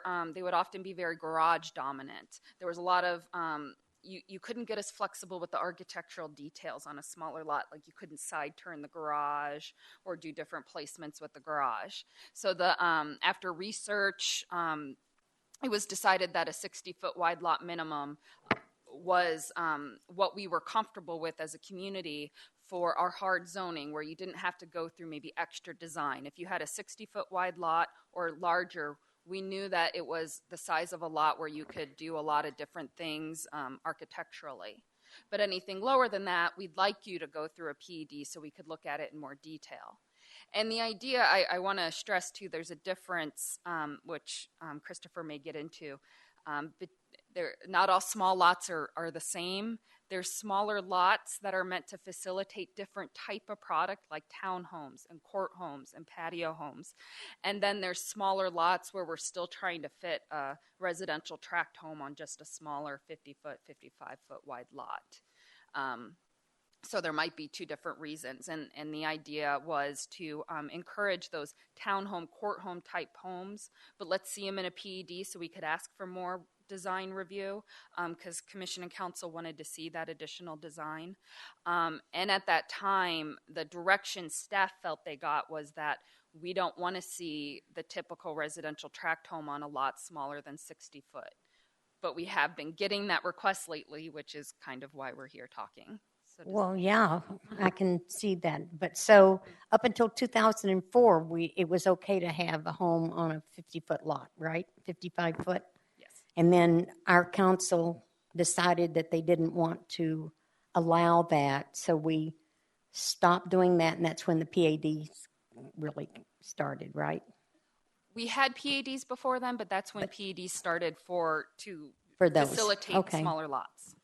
S10: often be very garage dominant. There was a lot of, you couldn't get as flexible with the architectural details on a smaller lot. Like you couldn't side turn the garage or do different placements with the garage. So after research, it was decided that a 60-foot wide lot minimum was what we were comfortable with as a community for our hard zoning, where you didn't have to go through maybe extra design. If you had a 60-foot wide lot or larger, we knew that it was the size of a lot where you could do a lot of different things architecturally. But anything lower than that, we'd like you to go through a PED so we could look at it in more detail. And the idea, I want to stress too, there's a difference, which Christopher may get into, but not all small lots are the same. There's smaller lots that are meant to facilitate different type of product like townhomes and court homes and patio homes. And then there's smaller lots where we're still trying to fit a residential tract home on just a smaller 50-foot, 55-foot wide lot. So there might be two different reasons. And the idea was to encourage those townhome, court home type homes, but let's see them in a PED so we could ask for more design review because Commission and Council wanted to see that additional design. And at that time, the direction staff felt they got was that we don't want to see the typical residential tract home on a lot smaller than 60 foot. But we have been getting that request lately, which is kind of why we're here talking. So
S8: Well, yeah, I can see that. But so up until 2004, it was okay to have a home on a 50-foot lot, right? 55-foot?
S10: Yes.
S8: And then our council decided that they didn't want to allow that, so we stopped doing that, and that's when the PADs really started, right?
S10: We had PADs before then, but that's when PADs started for
S8: those.
S10: facilitate
S8: Okay.
S10: smaller lots.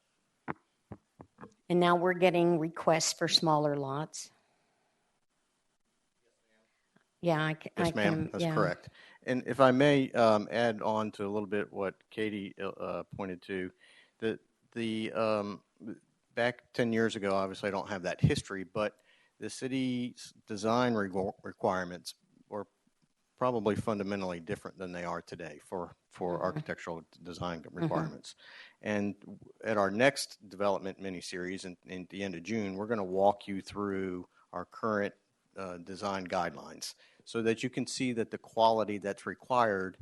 S8: And now we're getting requests for smaller lots. Yeah,
S2: Yes, ma'am, that's correct. And if I may add on to a little bit what Katie pointed to, the back 10 years ago, obviously I don't have that history, but the city's design requirements were probably fundamentally different than they are today for architectural design requirements. And at our next development mini-series in the end of June, we're going to walk you through our current design guidelines so that you can see that the quality that's required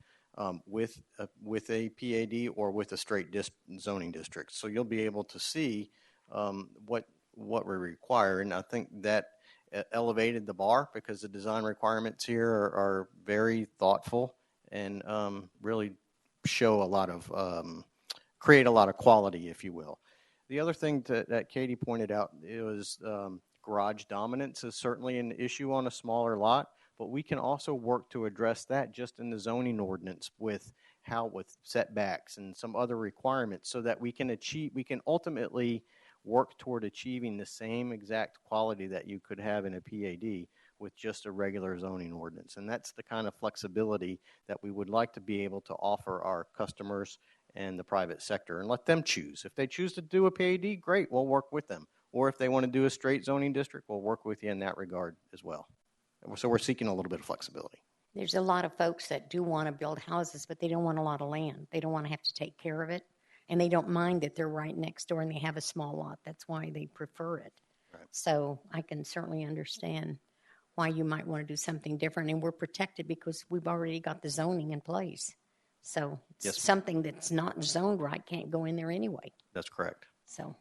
S2: with a PAD or with a straight zoning district. So you'll be able to see what we require. And I think that elevated the bar because the design requirements here are very thoughtful and really show a lot of, create a lot of quality, if you will. The other thing that Katie pointed out is garage dominance is certainly an issue on a smaller lot, but we can also work to address that just in the zoning ordinance with setbacks and some other requirements so that we can ultimately work toward achieving the same exact quality that you could have in a PAD with just a regular zoning ordinance. And that's the kind of flexibility that we would like to be able to offer our customers and the private sector and let them choose. If they choose to do a PAD, great, we'll work with them. Or if they want to do a straight zoning district, we'll work with you in that regard as well. So we're seeking a little bit of flexibility.
S8: There's a lot of folks that do want to build houses, but they don't want a lot of land. They don't want to have to take care of it. And they don't mind that they're right next door and they have a small lot. That's why they prefer it. Right. So I can certainly understand why you might want to do something different. And we're protected because we've already got the zoning in place. So something that's not zoned right can't go in there anyway.
S2: That's correct.
S8: So,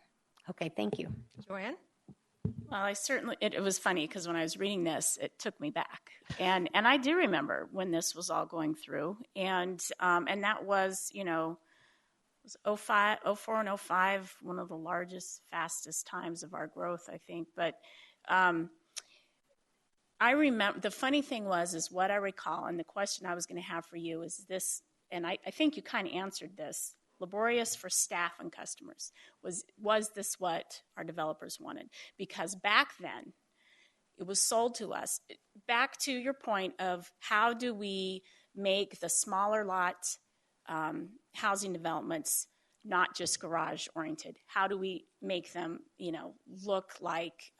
S8: okay, thank you.
S1: Joanne?
S5: Well, it was funny because when I was reading this, it took me back. And I do remember when this was all going through. And that was, it was 04 and 05, one of the largest, fastest times of our growth, I think. But I remember, the funny thing is what I recall, and the question I was going to have for you is this, and I think you kind of answered this, laborious for staff and customers. Was this what our developers wanted? Because back then, it was sold to us. Back to your point of how do we make the smaller lot housing developments not just garage oriented? How do we make them, look like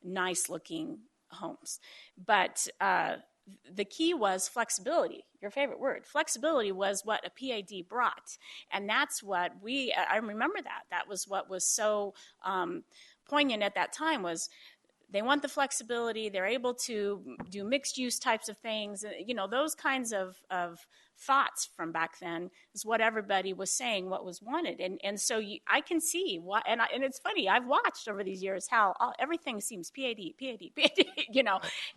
S5: nice looking homes? But the key was flexibility, your favorite word. Flexibility was what a PAD brought. And that's what I remember that. That was what was so poignant at that time was they want the flexibility. They're able to do mixed use types of things. Those kinds of thoughts from back then is what everybody was saying what was wanted. And so I can see why, and it's funny, I've watched over these years how everything seems PAD,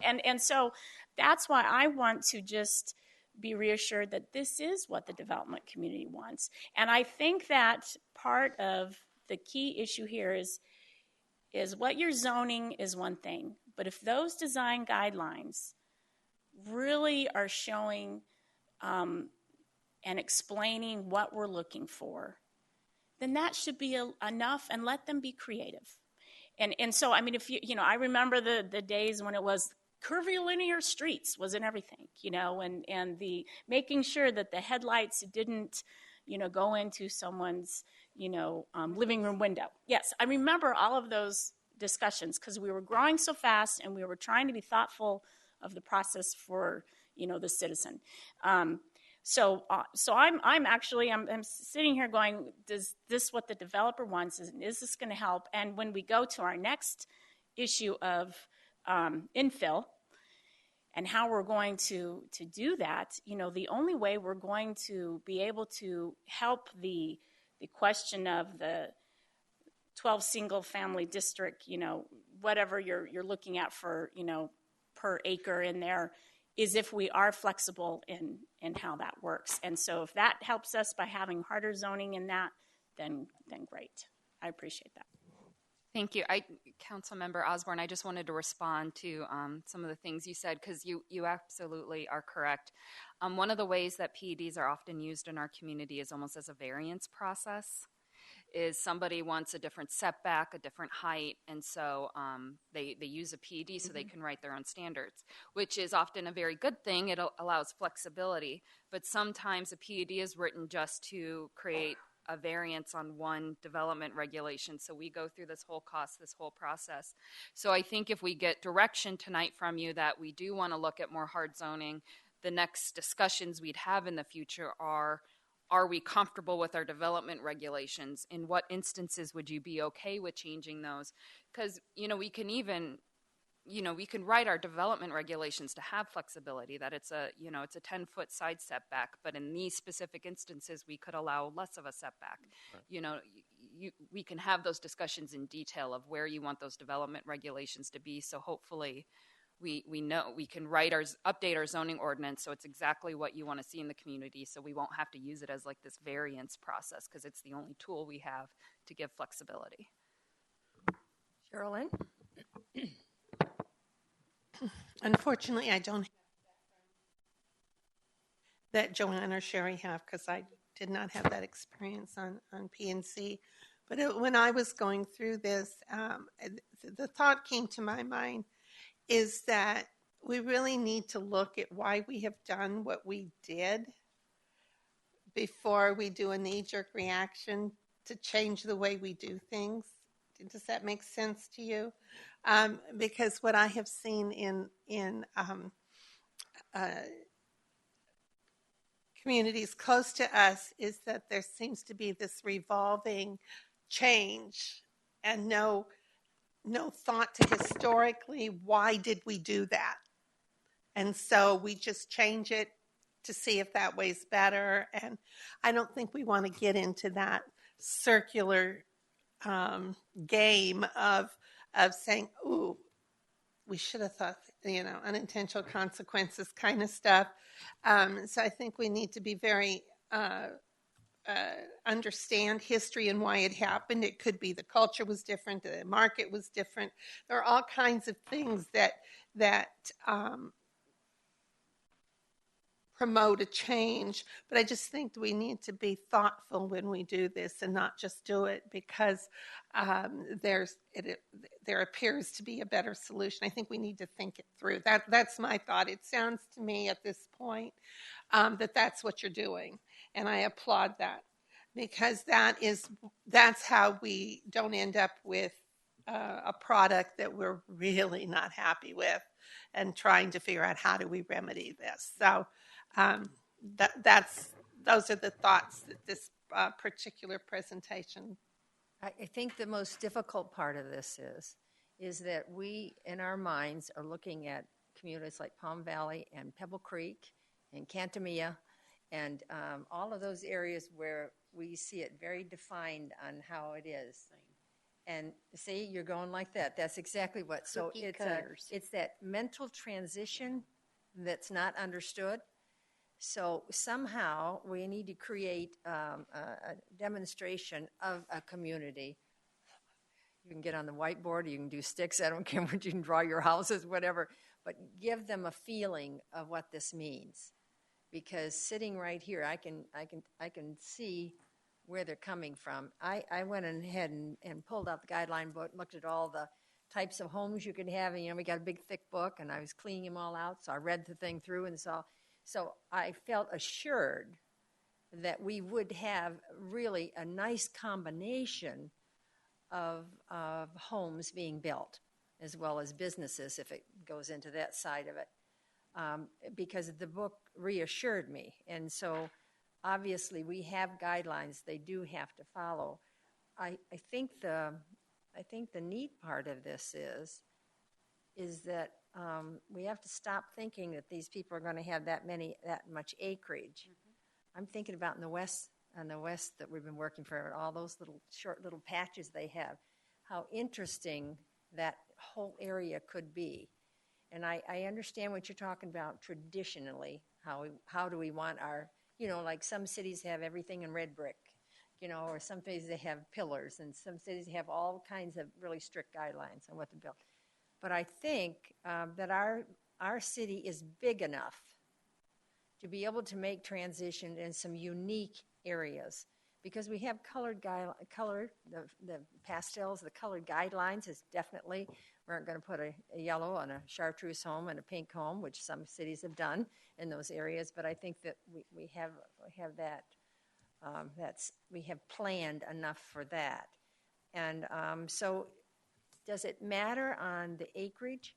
S5: and so that's why I want to just be reassured that this is what the development community wants. And I think that part of the key issue here is what you're zoning is one thing, but if those design guidelines really are showing and explaining what we're looking for, then that should be enough, and let them be creative. And so, I mean, if I remember the days when it was curvilinear streets was in everything, and the making sure that the headlights didn't, go into someone's, living room window. Yes, I remember all of those discussions because we were growing so fast and we were trying to be thoughtful of the process for, the citizen. So I'm actually sitting here going, is this what the developer wants? Is this going to help? And when we go to our next issue of infill and how we're going to do that, the only way we're going to be able to help the question of the 12 single family district, whatever you're looking at for, per acre in there, is if we are flexible in how that works. And so if that helps us by having harder zoning in that, then great. I appreciate that.
S10: Thank you. Councilmember Osborne, I just wanted to respond to some of the things you said, because you absolutely are correct. One of the ways that PEDs are often used in our community is almost as a variance process. Is somebody wants a different setback, a different height, and so they use a PED so they can write their own standards, which is often a very good thing. It allows flexibility, but sometimes a PED is written just to create a variance on one development regulation. So we go through this whole process. So I think if we get direction tonight from you that we do want to look at more hard zoning, the next discussions we'd have in the future are we comfortable with our development regulations? In what instances would you be okay with changing those? Because, we can even, we can write our development regulations to have flexibility, that it's a 10-foot side setback, but in these specific instances, we could allow less of a setback. Right. We can have those discussions in detail of where you want those development regulations to be. So hopefully we know we can update our zoning ordinance so it's exactly what you want to see in the community, so we won't have to use it as like this variance process, because it's the only tool we have to give flexibility.
S1: Sherilyn?
S9: Unfortunately, I don't have that Joanne or Sherry have, because I did not have that experience on PNC. But when I was going through this, the thought came to my mind is that we really need to look at why we have done what we did before we do a knee-jerk reaction to change the way we do things. Does that make sense to you? Because what I have seen in communities close to us is that there seems to be this revolving change and no thought to historically why did we do that, and so we just change it to see if that way's better. And I don't think we want to get into that circular game of saying, ooh, we should have thought, unintentional consequences kind of stuff. So I think we need to be very understand history and why it happened. It could be the culture was different, the market was different. There are all kinds of things that promote a change, but I just think we need to be thoughtful when we do this and not just do it because there appears to be a better solution. I think we need to think it through. That's my thought. It sounds to me at this point that's what you're doing, and I applaud that, because that's how we don't end up with a product that we're really not happy with and trying to figure out how do we remedy this. So those are the thoughts that this particular presentation.
S1: I think the most difficult part of this is that we, in our minds, are looking at communities like Palm Valley and Pebble Creek and Cantamia and all of those areas where we see it very defined on how it is. And see, you're going like that. That's exactly what. So it's that mental transition that's not understood. So somehow we need to create a demonstration of a community. You can get on the whiteboard, you can do sticks, I don't care what, you can draw your houses, whatever, but give them a feeling of what this means. Because sitting right here, I can see where they're coming from. I went ahead and pulled out the guideline book, looked at all the types of homes you could have, and, you know, we got a big thick book, and I was cleaning them all out, so I read the thing through, and so I felt assured that we would have really a nice combination of homes being built, as well as businesses, if it goes into that side of it, because the book reassured me. And so obviously we have guidelines they do have to follow. I think the neat part of this is that we have to stop thinking that these people are going to have that much acreage. I'm thinking about in the west that we've been working for, all those short little patches they have, how interesting that whole area could be. And I understand what you're talking about traditionally, how do we want our, you know, like some cities have everything in red brick, you know, or some cities they have pillars, and some cities have all kinds of really strict guidelines on what to build. But I think that our city is big enough to be able to make transition in some unique areas, because we have the pastels, the colored guidelines is definitely, we aren't going to put a yellow on a chartreuse home and a pink home, which some cities have done in those areas. But I think that we have that, we have planned enough for that. And so does it matter on the acreage?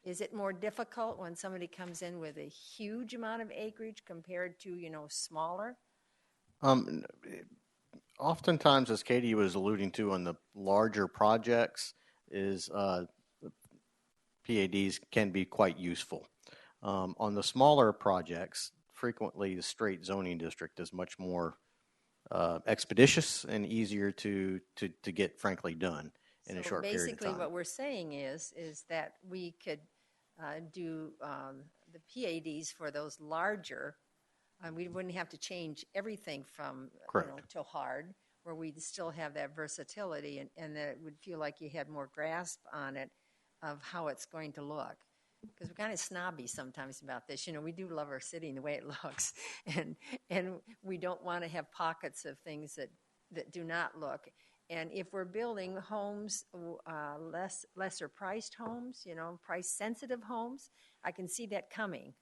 S1: Is it more difficult when somebody comes in with a huge amount of acreage compared to, you know, smaller?
S2: Oftentimes, as Katie was alluding to, on the larger projects, is PADs can be quite useful. On the smaller projects, frequently the straight zoning district is much more expeditious and easier to get, frankly, done in a short period of time.
S1: Basically, what we're saying is that we could do the PADs for those larger. We wouldn't have to change everything from to hard, where we'd still have that versatility, and that it would feel like you had more grasp on it of how it's going to look. Because we're kind of snobby sometimes about this. You know, we do love our city and the way it looks, and we don't want to have pockets of things that do not look. And if we're building homes, lesser priced homes, you know, price sensitive homes, I can see that coming.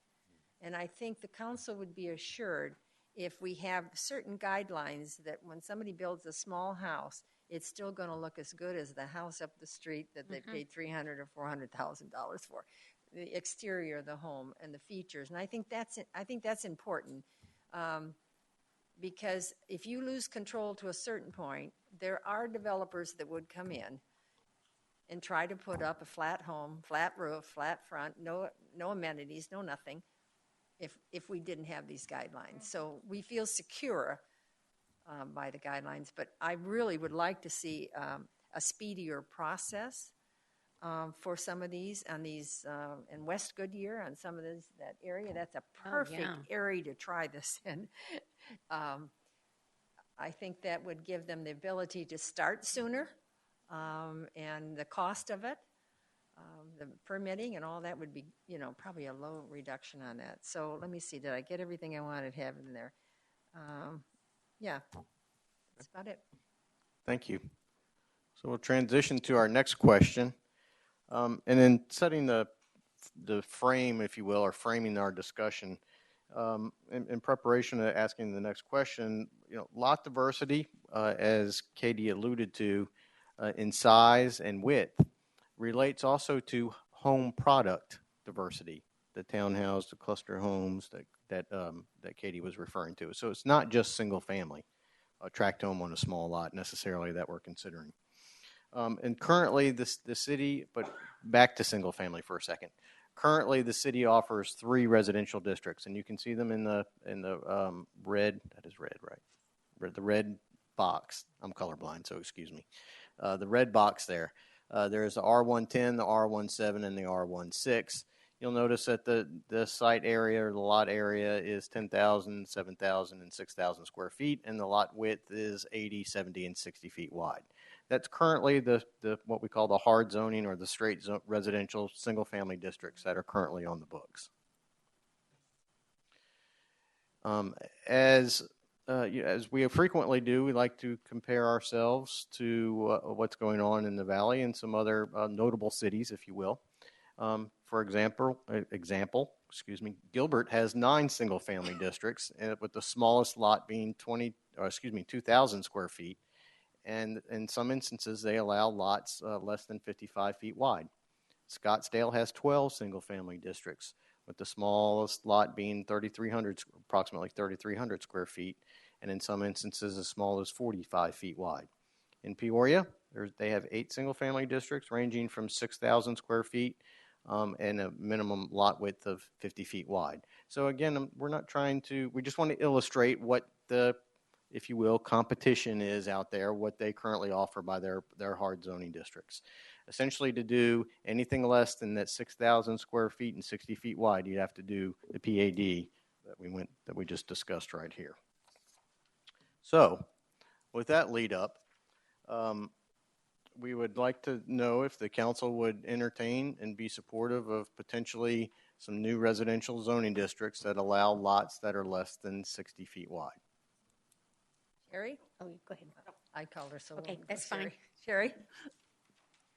S1: And I think the council would be assured if we have certain guidelines that when somebody builds a small house, it's still going to look as good as the house up the street that they paid $300,000 or $400,000 for. The exterior of the home and the features, and I think that's important, because if you lose control to a certain point, there are developers that would come in and try to put up a flat home, flat roof, flat front, no amenities, no nothing, if we didn't have these guidelines. So we feel secure by the guidelines, but I really would like to see a speedier process for some of these, in West Goodyear, on some of that area. That's a perfect area to try this in. I think that would give them the ability to start sooner, and the cost of it, the permitting and all that would be, you know, probably a low reduction on that. So let me see, did I get everything I wanted to have in there? Yeah, that's about it.
S2: Thank you. So we'll transition to our next question. And then setting the frame, if you will, or framing our discussion, in preparation to asking the next question, you know, lot diversity, as Katie alluded to, in size and width, relates also to home product diversity, the townhouse, the cluster homes that Katie was referring to. So it's not just single family, a tract home on a small lot necessarily that we're considering. And currently, the city, but back to single family for a second. Currently, the city offers 3 residential districts, and you can see them in the red. That is red, right? The red box. I'm colorblind, so excuse me. The red box there. There's the R110, the R17, and the R16. You'll notice that the site area or the lot area is 10,000, 7,000, and 6,000 square feet, and the lot width is 80, 70, and 60 feet wide. That's currently the what we call the hard zoning, or the straight residential single-family districts that are currently on the books. As as we frequently do, we like to compare ourselves to what's going on in the valley and some other notable cities, if you will. For example, Gilbert has 9 single-family districts, with the smallest lot being 2,000 square feet. And in some instances, they allow lots less than 55 feet wide. Scottsdale has 12 single-family districts, with the smallest lot being approximately 3,300 square feet, and in some instances as small as 45 feet wide. In Peoria, they have 8 single-family districts ranging from 6,000 square feet and a minimum lot width of 50 feet wide. So again, we just want to illustrate what the, if you will, competition is out there, what they currently offer by their hard zoning districts. Essentially, to do anything less than that 6,000 square feet and 60 feet wide, you'd have to do the PAD that we just discussed right here. So, with that lead up, we would like to know if the council would entertain and be supportive of potentially some new residential zoning districts that allow lots that are less than 60 feet wide.
S1: Sherry?
S8: Oh, go ahead.
S1: I called her, so
S8: Okay,
S1: we'll go
S8: that's
S1: Sherry.
S8: fine.
S1: Sherry?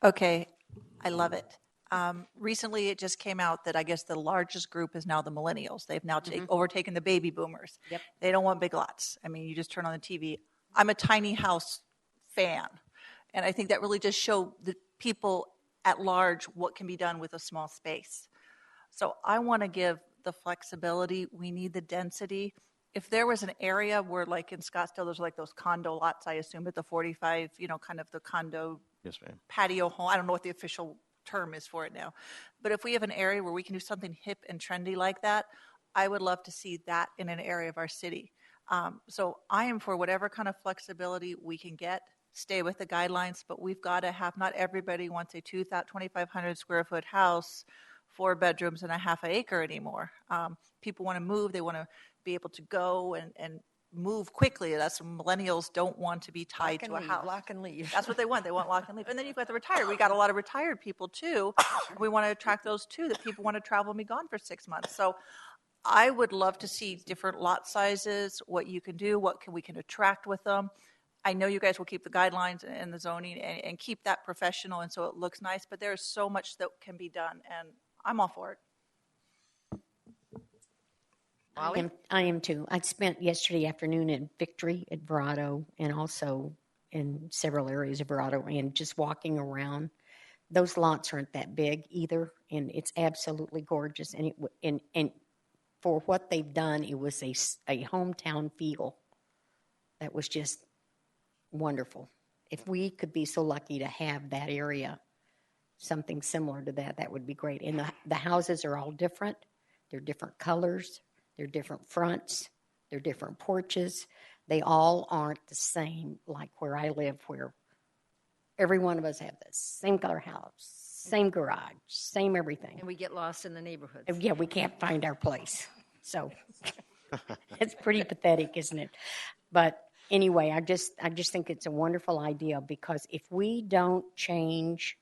S6: Okay, I love it. Recently, it just came out that I guess the largest group is now the millennials. They've now overtaken the baby boomers.
S8: Yep.
S6: They don't want big lots. I mean, you just turn on the TV. I'm a tiny house fan, and I think that really just showed the people at large what can be done with a small space. So I want to give the flexibility. We need the density. If there was an area where, like in Scottsdale, there's like those condo lots, I assume at the 45, kind of the condo
S2: Yes, ma'am.
S6: patio home. I don't know what the official term is for it now. But if we have an area where we can do something hip and trendy like that, I would love to see that in an area of our city. So I am for whatever kind of flexibility we can get, stay with the guidelines, but we've got to have, not everybody wants a 2,500 square foot house, 4 bedrooms and a half an acre anymore. People want to move. They want to be able to go and move quickly. That's what millennials don't want to be tied to a house.
S1: Lock and leave.
S6: That's what they want. They want lock and leave. And then you've got the retired. We got a lot of retired people too. We want to attract those too, that people want to travel and be gone for 6 months. So I would love to see different lot sizes, what you can do, we can attract with them. I know you guys will keep the guidelines and the zoning and keep that professional and so it looks nice, but there's so much that can be done and I'm all for it.
S8: I am too. I spent yesterday afternoon in Victory at Verrado and also in several areas of Verrado and just walking around. Those lots aren't that big either, and it's absolutely gorgeous. And for what they've done, it was a hometown feel that was just wonderful. If we could be so lucky to have that area, something similar to that, that would be great. And the houses are all different. They're different colors. They're different fronts. They're different porches. They all aren't the same like where I live, where every one of us have the same color house, same garage, same everything.
S1: And we get lost in the neighborhoods.
S8: Yeah, we can't find our place. So it's pretty pathetic, isn't it? But anyway, I just think it's a wonderful idea because if we don't change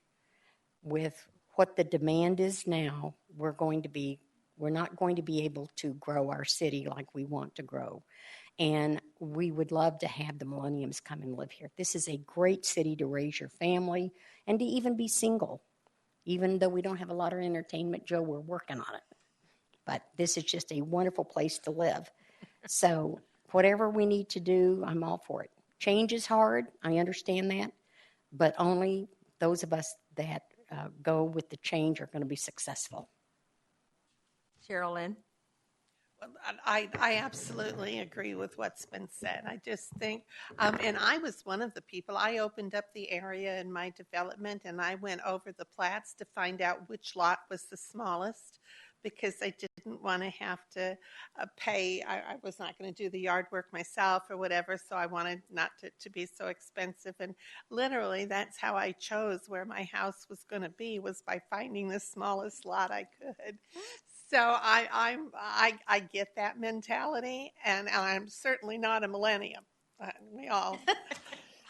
S8: with what the demand is now, we're not going to be able to grow our city like we want to grow. And we would love to have the millenniums come and live here. This is a great city to raise your family and to even be single. Even though we don't have a lot of entertainment, Joe, we're working on it. But this is just a wonderful place to live. So whatever we need to do, I'm all for it. Change is hard. I understand that. But only those of us that go with the change are going to be successful.
S1: Cheryl Lynn?
S9: Well, I absolutely agree with what's been said. I just think, and I was one of the people, I opened up the area in my development and I went over the plats to find out which lot was the smallest because I didn't want to have to pay. I was not going to do the yard work myself or whatever, so I wanted not to be so expensive. And literally, that's how I chose where my house was going to be, was by finding the smallest lot I could. So I get that mentality, and I'm certainly not a millennium. We all,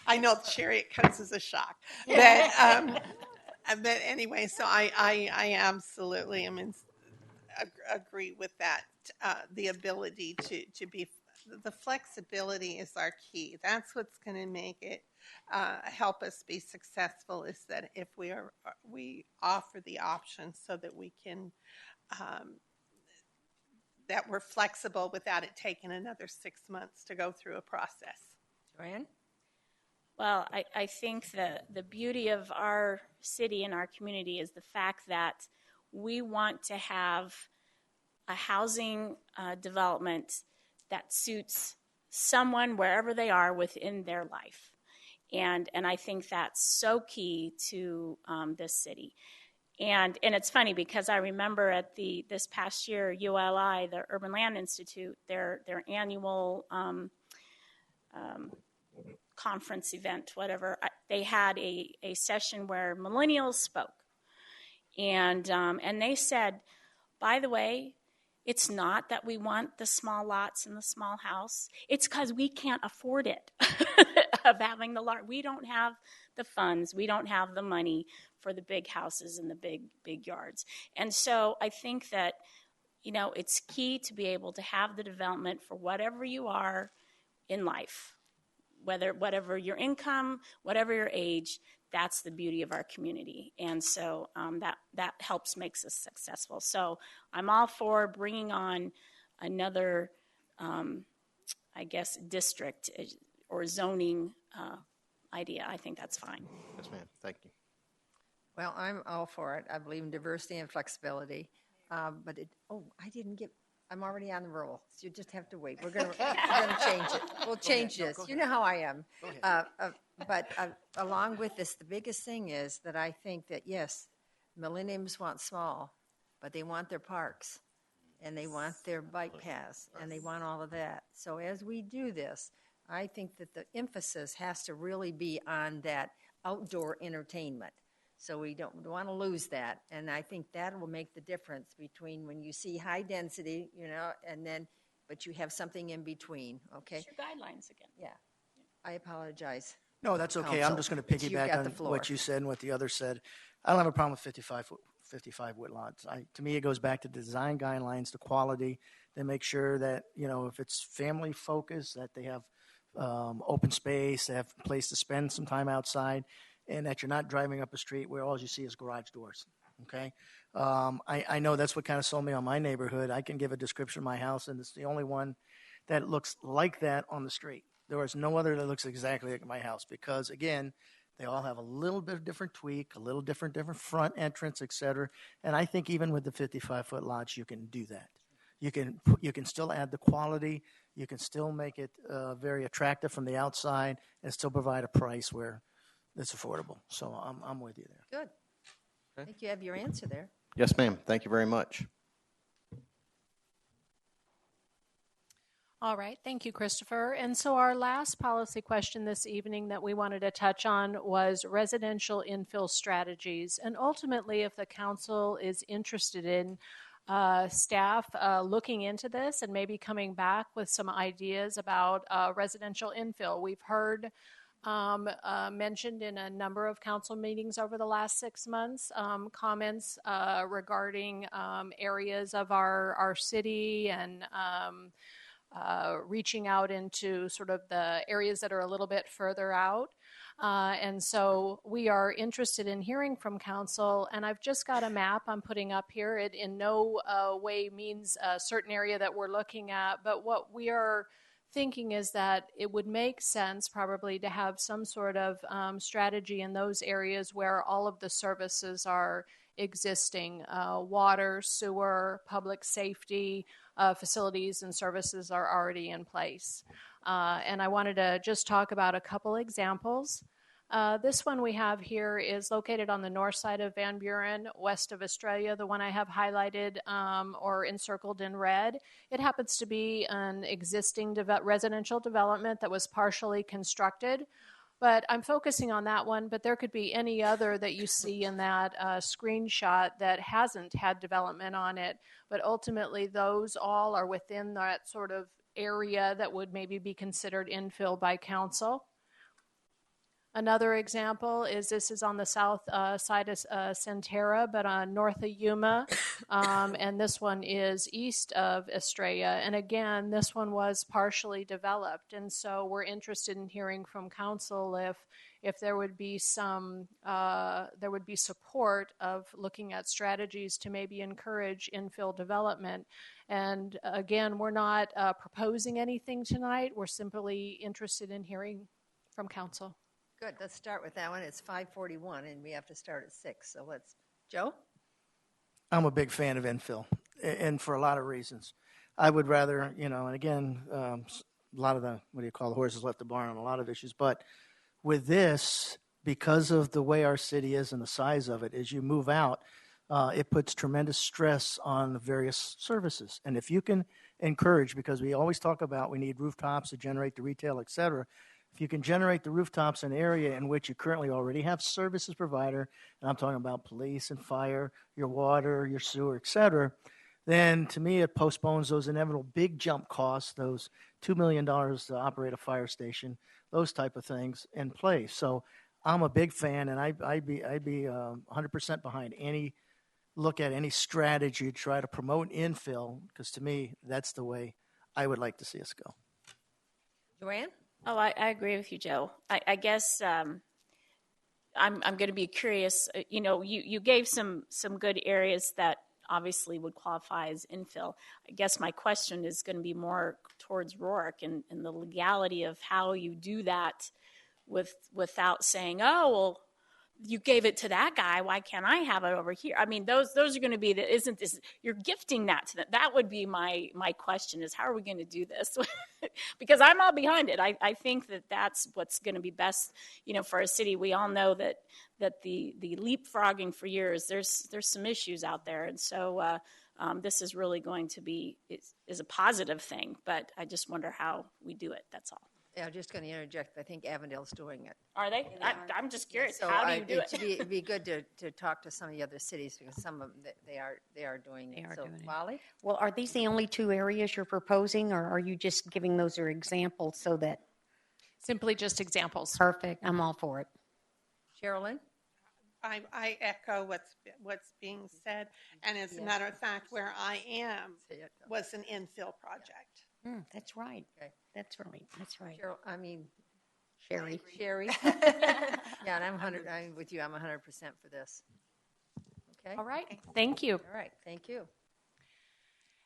S9: I know Sherry, it comes as a shock, but anyway, so I absolutely agree with that. The ability to be the flexibility is our key. That's what's going to make it help us be successful. Is that if we offer the option so that we can that we're flexible without it taking another 6 months to go through a process.
S1: Joanne?
S5: Well, I think the beauty of our city and our community is the fact that we want to have a housing development that suits someone wherever they are within their life. And I think that's so key to this city. And it's funny because I remember at this past year, ULI, the Urban Land Institute, their annual conference event, whatever, they had a session where millennials spoke. And they said, by the way, it's not that we want the small lots and the small house. It's because we can't afford it of having the large. We don't have the funds. We don't have the money for the big houses and the big yards. And so I think that, it's key to be able to have the development for whatever you are in life, whatever your income, whatever your age. That's the beauty of our community. And so that helps makes us successful. So I'm all for bringing on another, district or zoning idea. I think that's fine.
S2: Yes, ma'am. Thank you.
S1: Well, I'm all for it. I believe in diversity and flexibility. But I'm already on the roll. So you just have to wait. We're going to change it. We'll change this. You know how I am.
S7: Go ahead.
S1: But along with this, the biggest thing is that I think that, yes, millennials want small, but they want their parks, and they want their bike paths, and they want all of that. So as we do this, I think that the emphasis has to really be on that outdoor entertainment. So we don't want to lose that. And I think that will make the difference between when you see high density, but you have something in between, okay?
S5: It's your guidelines again.
S1: Yeah. I apologize.
S7: No, that's okay.
S1: Counsel,
S7: I'm just going to
S1: but you've
S7: piggyback
S1: got
S7: on
S1: the floor.
S7: what you said and what the others said. I don't have a problem with 55 wood lots. To me, it goes back to design guidelines, the quality. They make sure that, if it's family focused, that they have open space, they have a place to spend some time outside, and that you're not driving up a street where all you see is garage doors. Okay? I know that's what kind of sold me on my neighborhood. I can give a description of my house, and it's the only one that looks like that on the street. There is no other that looks exactly like my house because, again, they all have a little bit of different tweak, a little different front entrance, et cetera. And I think even with the 55-foot lots, you can do that. You can still add the quality. You can still make it very attractive from the outside and still provide a price where it's affordable. So I'm with you there.
S1: Good. I think you have your answer there.
S2: Yes, ma'am. Thank you very much.
S3: All right. Thank you, Christopher. And so our last policy question this evening that we wanted to touch on was residential infill strategies. And ultimately, if the council is interested in staff looking into this and maybe coming back with some ideas about residential infill. We've heard mentioned in a number of council meetings over the last 6 months, comments regarding areas of our city and reaching out into sort of the areas that are a little bit further out. And so we are interested in hearing from council, and I've just got a map I'm putting up here. It in no way means a certain area that we're looking at, but what we are thinking is that it would make sense probably to have some sort of strategy in those areas where all of the services are existing. Water, sewer, public safety, facilities and services are already in place. And I wanted to just talk about a couple examples. This one we have here is located on the north side of Van Buren, west of Australia, the one I have highlighted or encircled in red. It happens to be an existing residential development that was partially constructed, but I'm focusing on that one, but there could be any other that you see in that screenshot that hasn't had development on it, but ultimately those all are within that sort of area that would maybe be considered infill by council. Another example is this is on the south side of Centera, but on north of Yuma, and this one is east of Estrella. And again, this one was partially developed, and so we're interested in hearing from council if there would be support of looking at strategies to maybe encourage infill development. And again, we're not proposing anything tonight. We're simply interested in hearing from council.
S1: Good, let's start with that one. It's 5:41, and we have to start at 6. So let's, Joe?
S7: I'm a big fan of infill, and for a lot of reasons. I would rather, and again, a lot of the, the horses left the barn on a lot of issues. But with this, because of the way our city is and the size of it, as you move out, it puts tremendous stress on the various services. And if you can encourage, because we always talk about we need rooftops to generate the retail, et cetera, if you can generate the rooftops in an area in which you currently already have services provider, and I'm talking about police and fire, your water, your sewer, et cetera, then to me it postpones those inevitable big jump costs, those $2 million to operate a fire station, those type of things in place. So I'm a big fan, and I'd be 100% behind any look at any strategy to try to promote infill, because to me that's the way I would like to see us go.
S1: Joanne?
S5: Oh, I agree with you, Joe. I guess I'm going to be curious. You gave some good areas that obviously would qualify as infill. I guess my question is going to be more towards Rourke and the legality of how you do that without saying, oh, well, you gave it to that guy, why can't I have it over here? I mean, those are going to be isn't this, you're gifting that to them. That would be my question is, how are we going to do this? Because I'm all behind it. I think that's what's going to be best, for a city. We all know that the leapfrogging for years, there's some issues out there. And so this is really going to be, is a positive thing, but I just wonder how we do it. That's all.
S1: Yeah, I'm just going to interject. I think Avondale's doing it.
S5: Are they? I'm just curious.
S1: So
S5: how do you do it?
S1: It'd be good to talk to some of the other cities, because some of them, they are doing it. So, Wally?
S8: Well, are these the only two areas you're proposing, or are you just giving those as examples so that?
S3: Simply just examples.
S8: Perfect. I'm all for it.
S1: Sherilyn?
S9: I echo what's being said, and as a matter of fact, where I am was an infill project.
S8: That's right.
S1: Okay.
S8: That's right.
S1: Sherry. Yeah, and I'm with you. I'm 100% for this. Okay.
S3: All right. Thank you.
S1: All right. Thank you.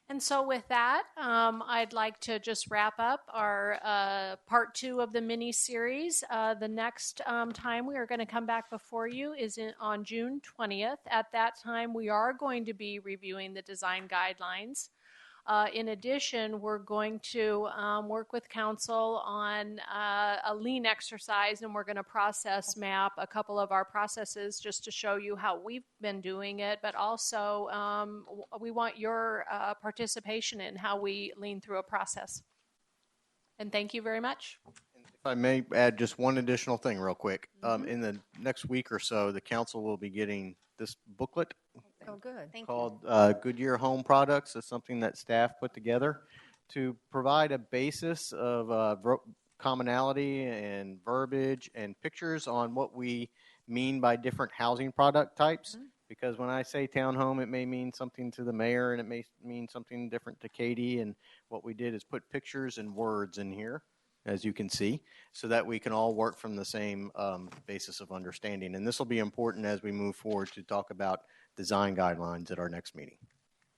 S3: And so with that, I'd like to just wrap up our part 2 of the mini-series. The next time we are going to come back before you is on June 20th. At that time, we are going to be reviewing the design guidelines. In addition, we're going to work with council on a lean exercise, and we're going to process map a couple of our processes just to show you how we've been doing it, but also we want your participation in how we lean through a process. And thank you very much.
S2: If I may add just one additional thing real quick. In the next week or so, the council will be getting this booklet.
S1: Oh, good.
S2: Called Goodyear Home Products. It's something that staff put together to provide a basis of commonality and verbiage and pictures on what we mean by different housing product types. Because when I say townhome, it may mean something to the mayor and it may mean something different to Katie. And what we did is put pictures and words in here, as you can see, so that we can all work from the same basis of understanding. And this will be important as we move forward to talk about design guidelines at our next meeting.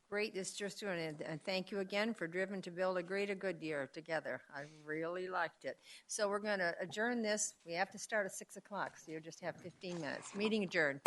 S1: Great, this just doing it. And thank you again for Driven to Build a Greater Goodyear together. I really liked it. So we're going to adjourn this. We have to start at 6 o'clock, so you'll just have 15 minutes. Meeting adjourned.